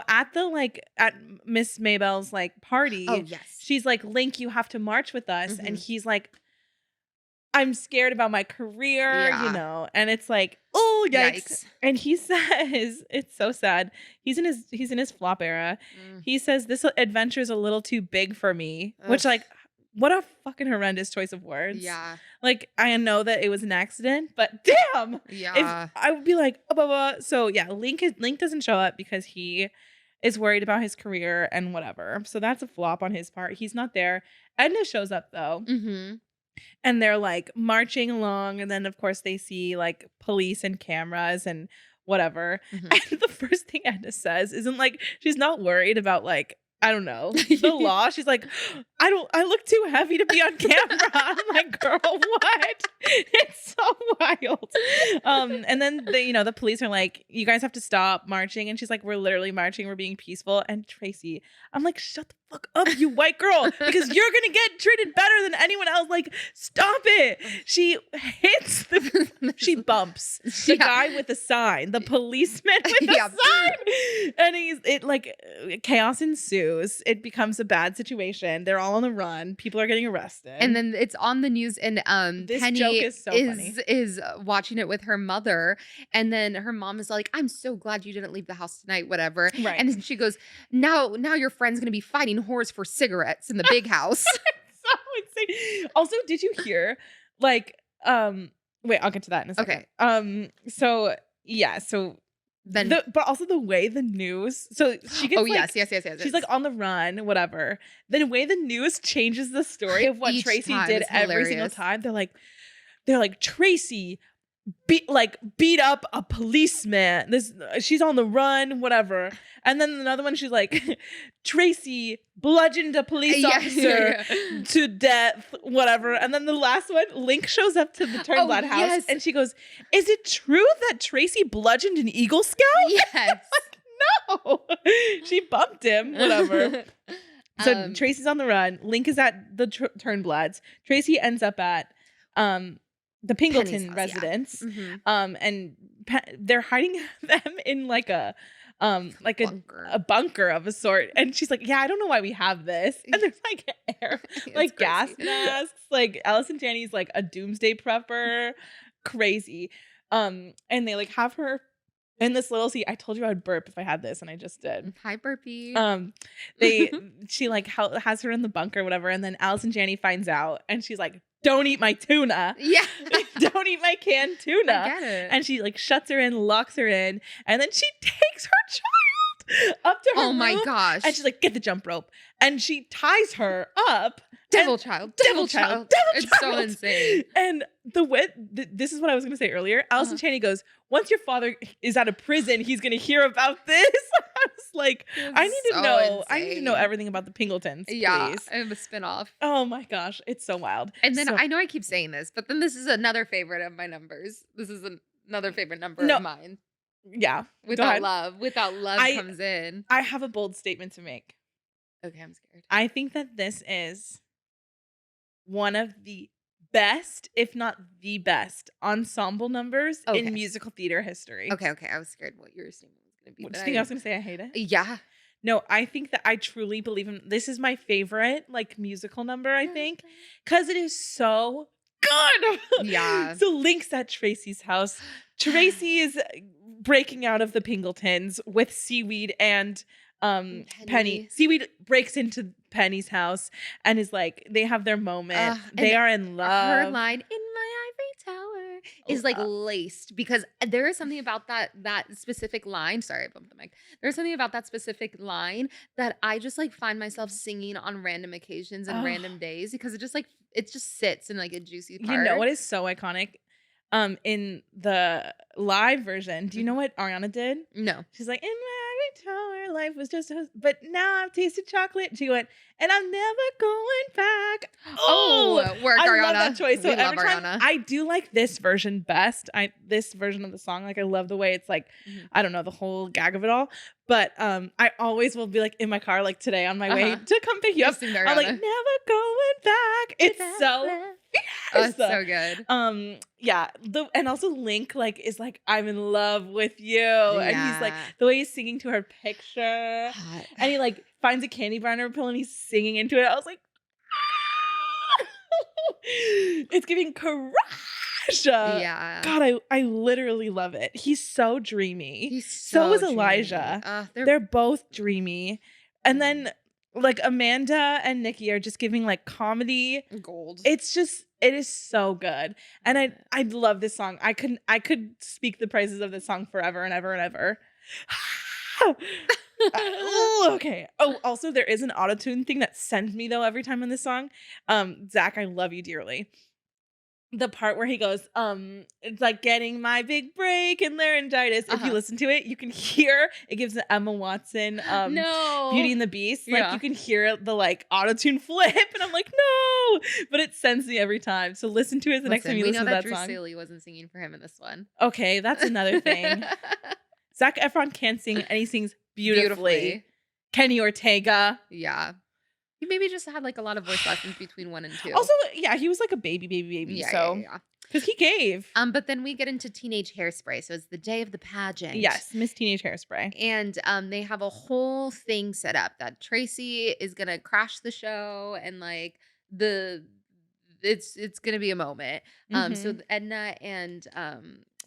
at Miss Maybell's like party, Oh yes. she's like, Link, you have to march with us. And he's like, I'm scared about my career, Yeah. and it's like, oh, yikes. Yikes. And he says, it's so sad. He's in his flop era. Mm. He says, this adventure is a little too big for me, which, Ugh. like, what a fucking horrendous choice of words. Yeah. Like, I know that it was an accident, but damn. Yeah. If I would be like, blah, blah, blah. So yeah, Link doesn't show up because he is worried about his career and whatever. So that's a flop on his part. He's not there. Edna shows up though. Mm-hmm. And they're like marching along. And then of course they see like police and cameras and whatever. Mhm. And the first thing Edna says isn't like, she's not worried about like, I don't know, the law. She's like, I look too heavy to be on camera. I'm like, girl, what? It's so wild. And then the police are like, you guys have to stop marching. And she's like, we're literally marching. We're being peaceful. And Tracy, I'm like, shut the fuck up, you white girl, because you're going to get treated better than anyone else. Like, stop it. She hits she bumps the guy with the sign, the policeman with the sign. And chaos ensues. It becomes a bad situation. They're all on the run. People are getting arrested. And then it's on the news, and This Penny joke is so funny. is watching it with her mother, and then her mom is like, "I'm so glad you didn't leave the house tonight, whatever." Right. And then she goes, "Now your friend's gonna be fighting whores for cigarettes in the big house." So insane. Also, did you hear wait, I'll get to that in a second. Okay. So Then but also the way the news, so she gets yes. she's like on the run, whatever. The way the news changes the story of what Each Tracy time did is every single hilarious. time. They're like Tracy beat up a policeman. She's on the run, whatever. And then another one, she's like, Tracy bludgeoned a police officer to death, whatever. And then the last one, Link shows up to the Turnblad house, yes. and she goes, "Is it true that Tracy bludgeoned an Eagle Scout?" yes. No, she bumped him, whatever. So Tracy's on the run. Link is at the Turnblads. Tracy ends up at the Pingleton house, residence. Mhm. And they're hiding them in like a Bunker. a bunker of a sort. And she's like, "Yeah, I don't know why we have this." And there's like air, like It's gas crazy. masks. Like Allison Janney's like a doomsday prepper, crazy. And they like have her in this little seat. I told you I would burp if I had this, and I just did. Hi, burpee. She like has her in the bunker, whatever. And then Allison Janney finds out, and she's like, "Don't eat my tuna." Yeah. Don't eat my canned tuna. I get it. And she like shuts her in, locks her in, and then she takes her child up to her Oh my room, gosh. and she's like, "Get the jump rope." And she ties her up Devil child. It's so insane. And the way this is what I was going to say earlier. Allison Chaney goes, once your father is out of prison, he's going to hear about this. I was like, I need to know. insane. I need to know everything about the Pingletons, Yeah, please. I have a spinoff. Oh my gosh, it's so wild. And then So- I know I keep saying this, but then this is another favorite of my numbers. This is another favorite number No. of mine. yeah, go Without ahead. love. Without love comes in. I have a bold statement to make. Okay, I'm scared. I think that this is one of the best, if not the best, ensemble numbers Okay. in musical theater history. Okay. I was scared what your statement was going to be. What, do but you think I was going to say I hate it? Yeah. No, I think that I truly believe in this is my favorite like musical number, I think, because it is so good. Yeah. So Link's at Tracy's house. Tracy is breaking out of the Pingletons with Seaweed and Penny. Seaweed breaks into Penny's house and is like, they have their moment. They are in love. Her line, in my ivory tower, is like laced because there is something about that specific line. Sorry, I bumped the mic. There's something about that specific line that I just like find myself singing on random occasions and random days because it just sits in like a juicy part. You know what is so iconic? In the live version, do you know what Ariana did? No. She's like, in my ivory tower, life was just but now I've tasted chocolate. She went, and I'm never going back. Work, I Ariana. love that choice. So We love every time Ariana. I do like this version best. This version of the song, like I love the way it's like, I don't know, the whole gag of it all. But I always will be like in my car, like today on my way to come pick you up. Sing I'm like, Ariana. never going back. It's so Oh, it's so good. yeah, and also Link like is like, I'm in love with you, and he's like, the way he's singing to her picture, Hot. and he like finds a candy bar in her pill and he's singing into it. I was like, it's giving crush. Yeah. God, I literally love it. He's so dreamy. He's so is dreamy. Elijah. They're They're both dreamy, and then like Amanda and Nikki are just giving like comedy. gold. It is so good. And I love this song. I could speak the praises of this song forever and ever and ever. Okay. Oh, also there is an autotune thing that sends me though every time in this song. Zach, I love you dearly. The part where he goes, it's like getting my big break and laryngitis. If you listen to it, you can hear it gives the Emma Watson no. Beauty and the Beast. Like Yeah. you can hear the like autotune flip, and I'm like, no, but it sends me every time. So listen to it the next time you we listen know to that that Drew song. Saley wasn't singing for him in this one. Okay, that's another thing. Zac Efron can't sing, and he sings beautifully. Kenny Ortega. Yeah. He maybe just had like a lot of voice lessons between 1 and 2. Also, yeah, he was like a baby. yeah, So yeah. because he gave. But then we get into Teenage Hairspray. So it's the day of the pageant. Yes, Miss Teenage Hairspray. And they have a whole thing set up that Tracy is gonna crash the show and like it's gonna be a moment. So Edna and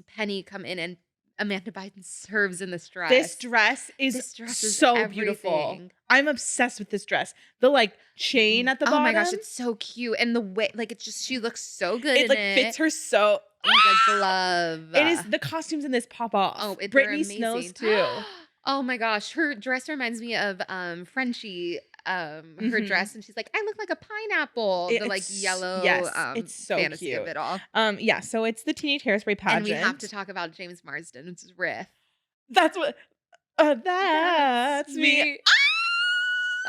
Penny come in and Amanda Byton serves in this dress. This dress is so beautiful. everything. I'm obsessed with this dress. The like chain at the bottom. Oh my gosh, it's so cute. And the way like it's just she looks so good it in like it. fits her so. Like a glove. It is the costumes in this pop off. Oh, they're Brittany amazing. Snow's too. Oh my gosh, her dress reminds me of Frenchie. Her dress, and she's like, I look like a pineapple. The like yellow. Yes, it's so fantasy cute. of it all. Yeah. So it's the Teenage Hairspray pageant, And we have to talk about James Marsden's riff. That's what. That's me.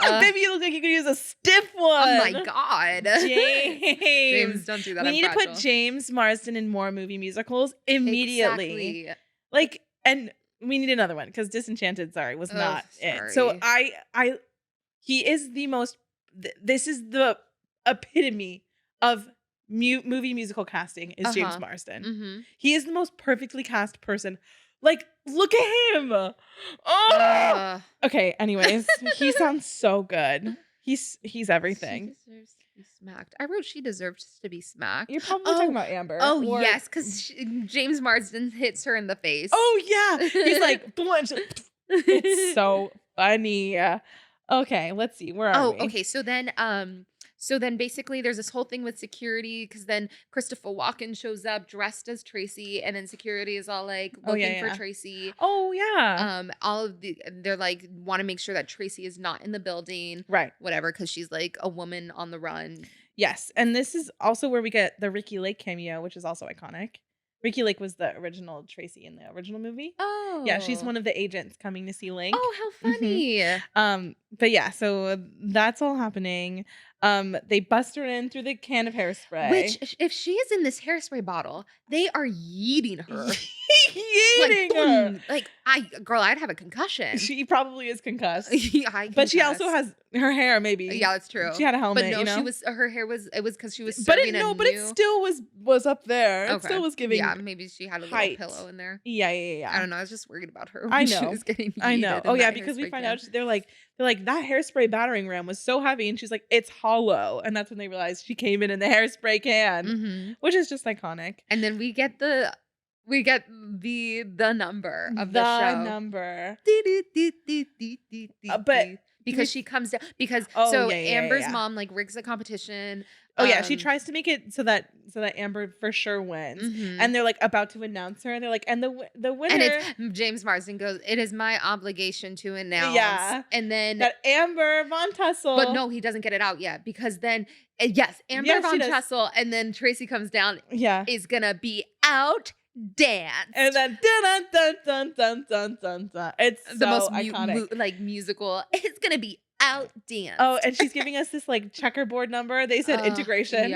Baby, you look like you could use a stiff one. Oh my god, James, don't do that. We I'm need to fragile. put James Marsden in more movie musicals immediately. Exactly. Like, and we need another one because Disenchanted, was not it. So sorry. he is the most. This is the epitome of movie musical casting. Is James Marsden? Mm-hmm. He is the most perfectly cast person. Like, look at him. Oh. Okay. Anyways, he sounds so good. He's everything. She deserves to be smacked. I wrote she deserves to be smacked. You're probably talking about Amber. Oh or- yes, because James Marsden hits her in the face. Oh yeah. He's like, "Blunt." It's so funny. Okay, let's see. Where are we? Okay. So then, So then basically there's this whole thing with security because then Christopher Walken shows up dressed as Tracy, and then security is all like Oh, looking yeah, for yeah. Tracy. Oh, yeah. All of they're like want to make sure that Tracy is not in the building, Right. whatever, because she's like a woman on the run. Yes. And this is also where we get the Ricky Lake cameo, which is also iconic. Ricky Lake was the original Tracy in the original movie. Oh. Yeah, she's one of the agents coming to see Link. Oh, how funny. But yeah, so that's all happening. They bust her in through the can of hairspray. Which, if she is in this hairspray bottle, they are yeeting her. Yeeting her. Boom. Like, I'd have a concussion. She probably is concussed. Yeah, but she also has her hair, maybe. Yeah, that's true. She had a helmet, but no, you know? she was her hair was because she was But serving it still was up there. It still was giving. Yeah, maybe she had a little pillow in there. Yeah. I don't know. I was just worried about her. I When know. She was getting I know. yeeted Oh in yeah, that because we hairspray find can. out they're like that hairspray battering ram was so heavy, and she's like, it's hollow, and that's when they realized she came in the hairspray can, Mhm. which is just iconic. And then we get the number of the show. Number. But because she comes down Amber's yeah. mom like rigs the competition. Oh yeah, she tries to make it so that Amber for sure wins, and they're like about to announce her, and they're like, and the winner. And it's James Marsden goes, "It is my obligation to announce." Yeah, and then that Amber Von Tussle. But no, he doesn't get it out yet because then Amber Von Tussle, and then Tracy comes down. Yeah, is gonna be out. Dance and then dun dun dun dun dun dun dun. It's the so most iconic, musical. It's gonna be out dance. Oh, and she's giving us this like checkerboard number. They said integration,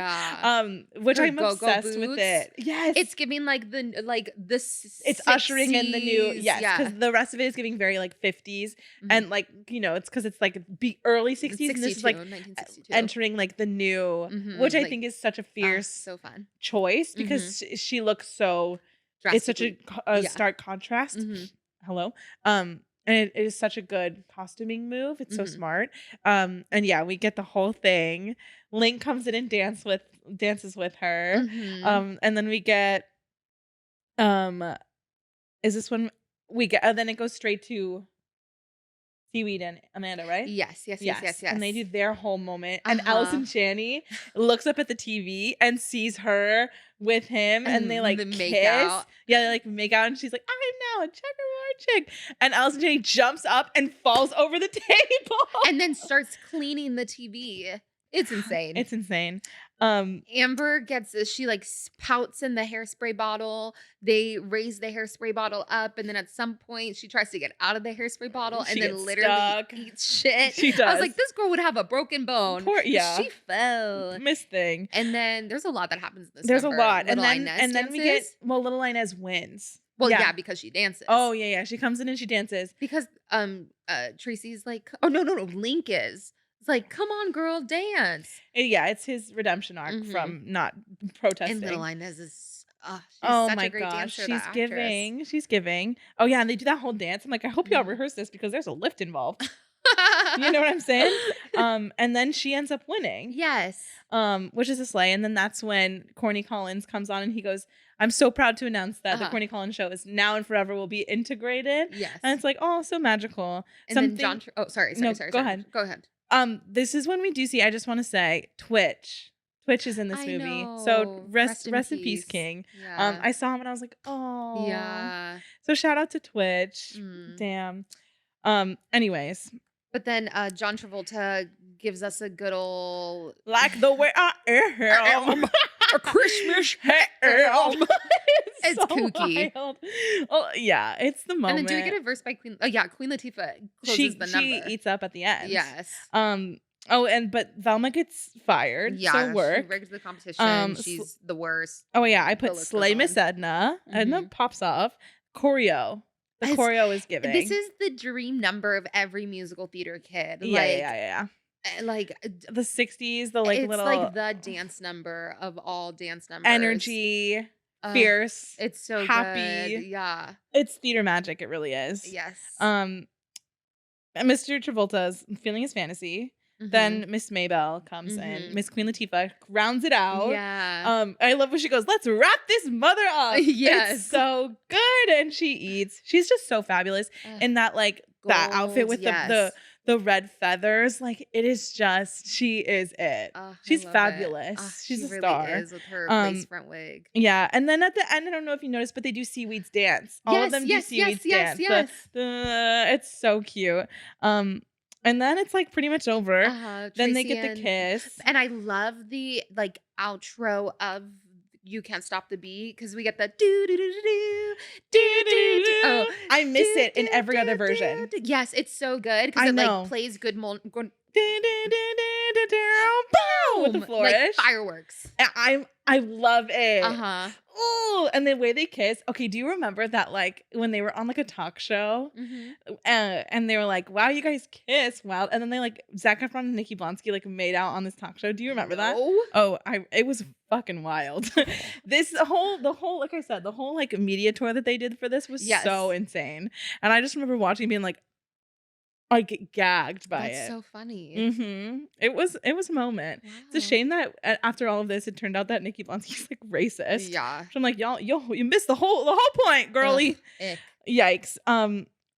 which I'm obsessed with it. Yes, it's giving it's ushering in the new because the rest of it is giving very like 50s and like it's because it's like early 60s and this is like 1962. Entering like the new, which I think is such a fierce, so fun choice because she looks so. It's such a stark contrast. Hello. And it is such a good costuming move. It's so smart. And yeah, we get the whole thing. Link comes in and dances with her. And then we get is this when we get then it goes straight to Seaweed and Amanda, right? Yes. And they do their whole moment. And Allison Janney looks up at the TV and sees her with him, and they like kiss. Out. Yeah, they like make out, and she's like, "I'm now a checkerboard chick." And Allison Janney jumps up and falls over the table, and then starts cleaning the TV. It's insane. It's insane. Amber she like pouts in the hairspray bottle. They raise the hairspray bottle up, and then at some point she tries to get out of the hairspray bottle and then literally eats shit. She does. I was like, this girl would have a broken bone. She fell. Miss thing. And then there's a lot that happens in this. There's number. a lot, Little and then we get Little Inez wins. Well, yeah, because she dances. Oh yeah. She comes in and she dances because Tracy's like, oh no, Link is. It's like, come on, girl, dance. Yeah, it's his redemption arc from not protesting. And Little Inez is, she's such a great dancer. She's giving. Oh yeah, and they do that whole dance. I'm like, I hope y'all rehearse this because there's a lift involved. You know what I'm saying? And then she ends up winning. Yes. Which is a slay. And then that's when Corny Collins comes on and he goes, I'm so proud to announce that the Corny Collins show is now and forever will be integrated. Yes. And it's like, oh, so magical. And then sorry. Go ahead. Go ahead. This is when we do see, I just want to say, Twitch is in this movie. So rest in peace, King. Yeah. I saw him and I was like, oh. Yeah. So shout out to Twitch. Damn. Anyways. But then John Travolta gives us a good old like the way I am. A Christmas ham. It's so kooky. Wild. Oh yeah, it's the moment. And then do we get a verse by Queen? Oh yeah, Queen Latifah closes the number. She eats up at the end. Yes. But Velma gets fired. Yeah, so work. She rigged the competition. She's the worst. Oh yeah, I put Slay Miss Edna. Edna pops off. Choreo. The choreo is giving. This is the dream number of every musical theater kid. Yeah. Like the 60s, the it's little like the dance number of all dance numbers. Energy, fierce. It's so happy. Good. Yeah. It's theater magic, it really is. Yes. Mr. Travolta's feeling his fantasy. Then Miss Maybelle comes in. Miss Queen Latifah rounds it out. Yeah. I love when she goes, let's wrap this mother up. Yes. It's so good. And she eats. She's just so fabulous in that that outfit with the red feathers. Like, it is just, she is it. I She's love it. fabulous. She's She a really star. is with her lace Um, front wig. yeah, and then at the end, I don't know if you noticed, but they do Seaweed's dance. All of Yes, them do yes, yes, Seaweed's yes, dance. yes. It's so cute. And then it's like pretty much over. Then they Tracy get the kiss. and I love the like outro of You Can't Stop the Beat because we get the do do do do do do do do. Oh, I miss do, it in do, every do, other do, version. do. Yes, it's so good because I it know. like plays good With the boom, flourish. like fireworks. I love it. Uh-huh. Oh, and the way they kiss. Okay, do you remember that, like, when they were on like a talk show, and they were like, "Wow, you guys kiss, wow," and then they like Zac Efron and Nikki Blonsky like made out on this talk show. Do you remember that? Oh, it was fucking wild. The whole like I said, the whole like media tour that they did for this was so insane, and I just remember watching, being like, I get gagged by it. That's so funny. It was a moment. Wow. It's a shame that after all of this, it turned out that Nikki Blonsky's like racist. Yeah. So I'm like, y'all, you missed the whole point, girly. Ugh, Yikes.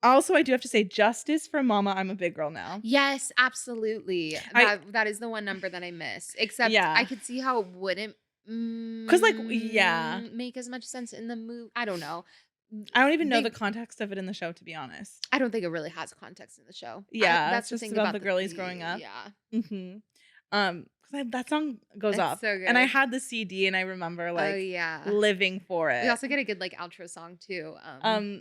Also, I do have to say, justice for Mama, I'm a Big Girl Now. Yes, absolutely. That is the one number that I miss. Except I could see how it wouldn't Because make as much sense in the movie. I don't know. I don't even know the context of it in the show, to be honest. I don't think it really has context in the show. Yeah, that's just the thing about the girlies growing up. Yeah. Because that song goes off, so good. and I had the CD, and I remember like living for it. We also get a good like outro song too. No,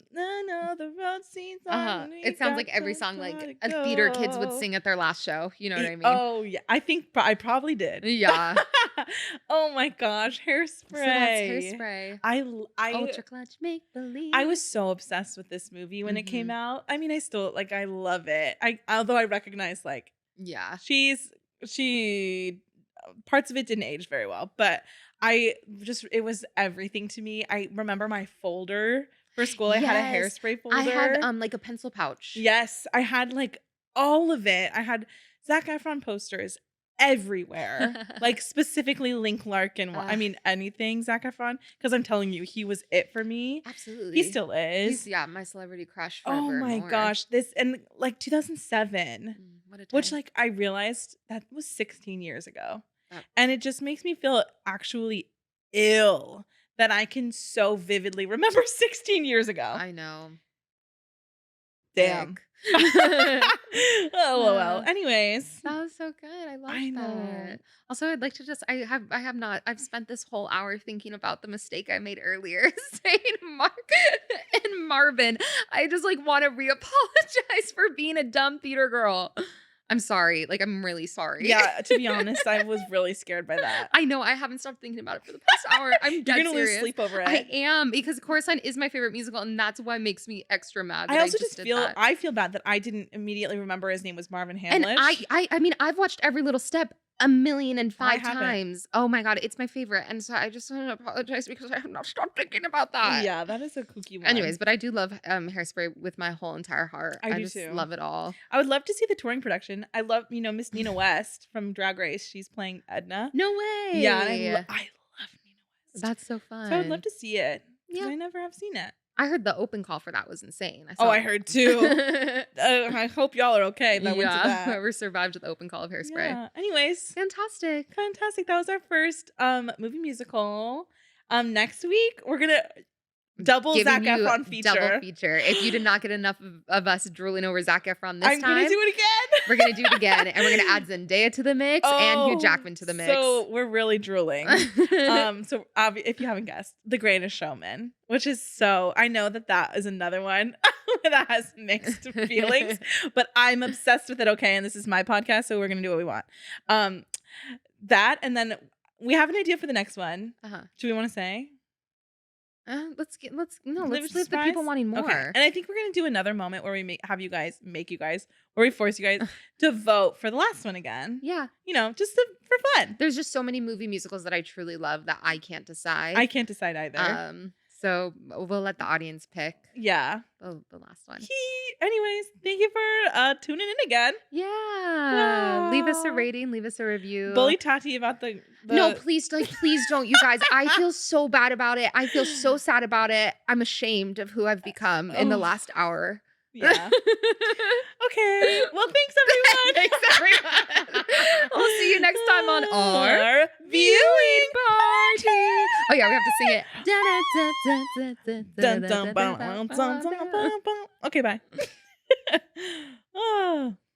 the road seems on. It sounds like every song like a theater kids would sing at their last show. You know what I mean? Oh yeah, I think I probably did. Yeah. Oh my gosh, Hairspray. So that's Hairspray. I Ultra Clutch Make Believe. I was so obsessed with this movie when it came out. I mean, I still like, I love it. Although I recognize like, she parts of it didn't age very well, but it was everything to me. I remember my folder for school. I had a Hairspray folder. I had like a pencil pouch. Yes, I had like all of it. I had Zac Efron posters everywhere, like specifically Link Larkin. I mean, anything Zac Efron, because I'm telling you, he was it for me. Absolutely, he still is. He's my celebrity crush. Oh my gosh, and like 2007, what a time. which like I realized that was 16 years ago, and it just makes me feel actually ill that I can so vividly remember 16 years ago. I know. Damn. Oh well. Anyways, that was so good. I loved that. Also, I'd like to just I've spent this whole hour thinking about the mistake I made earlier saying Mark and Marvin. I just like want to reapologize for being a dumb theater girl. I'm sorry. Like, I'm really sorry. Yeah, to be honest, I was really scared by that. I know. I haven't stopped thinking about it for the past hour. I'm dead You're gonna serious. lose sleep over it. I am, because Chorus Line is my favorite musical, and that's why it makes me extra mad. I also just feel I feel bad that I didn't immediately remember his name was Marvin Hamlish. And I mean, I've watched every little step 1,005,000 times. Oh my god, it's my favorite, and so I just want to apologize because I have not stopped thinking about that. Yeah, that is a kooky one. Anyways, but I do love Hairspray with my whole entire heart. I do just too. Love it all. I would love to see the touring production. I love, Miss Nina West from Drag Race. She's playing Edna. No way. Yeah, and I love Nina West. That's so fun. So I would love to see it. Yeah, I never have seen it. I heard the open call for that was insane. I heard too. I hope y'all are okay. That went to that. Whoever survived the open call of Hairspray. Yeah. Anyways, fantastic. That was our first movie musical. Next week we're gonna double Zac Efron feature. Double feature. If you did not get enough of us drooling over Zac Efron this time, I'm gonna do it again. We're gonna do it again, and we're gonna add Zendaya to the mix and Hugh Jackman to the mix. So we're really drooling. So if you haven't guessed, The Greatest Showman, which is I know that is another one that has mixed feelings, but I'm obsessed with it. Okay, and this is my podcast, so we're gonna do what we want. That, and then we have an idea for the next one. Do we want to say? Let's leave the people wanting more. Okay. And I think we're gonna do another moment where we we force you guys to vote for the last one again. Yeah, just for fun. There's just so many movie musicals that I truly love that I can't decide. I can't decide either. So we'll let the audience pick. Yeah, the last one. Anyways, thank you for tuning in again. Yeah, wow. Leave us a rating, leave us a review. Bully Tati about the No, please don't, you guys. I feel so bad about it. I feel so sad about it. I'm ashamed of who I've become in the last hour. Yeah. Okay. Well, thanks everyone. Thanks, everyone. We'll see you next time on our Our viewing party. Oh yeah, we have to sing it. Dun, dun, bum, dun, dun, dun, bum, bum. Okay, bye. Oh.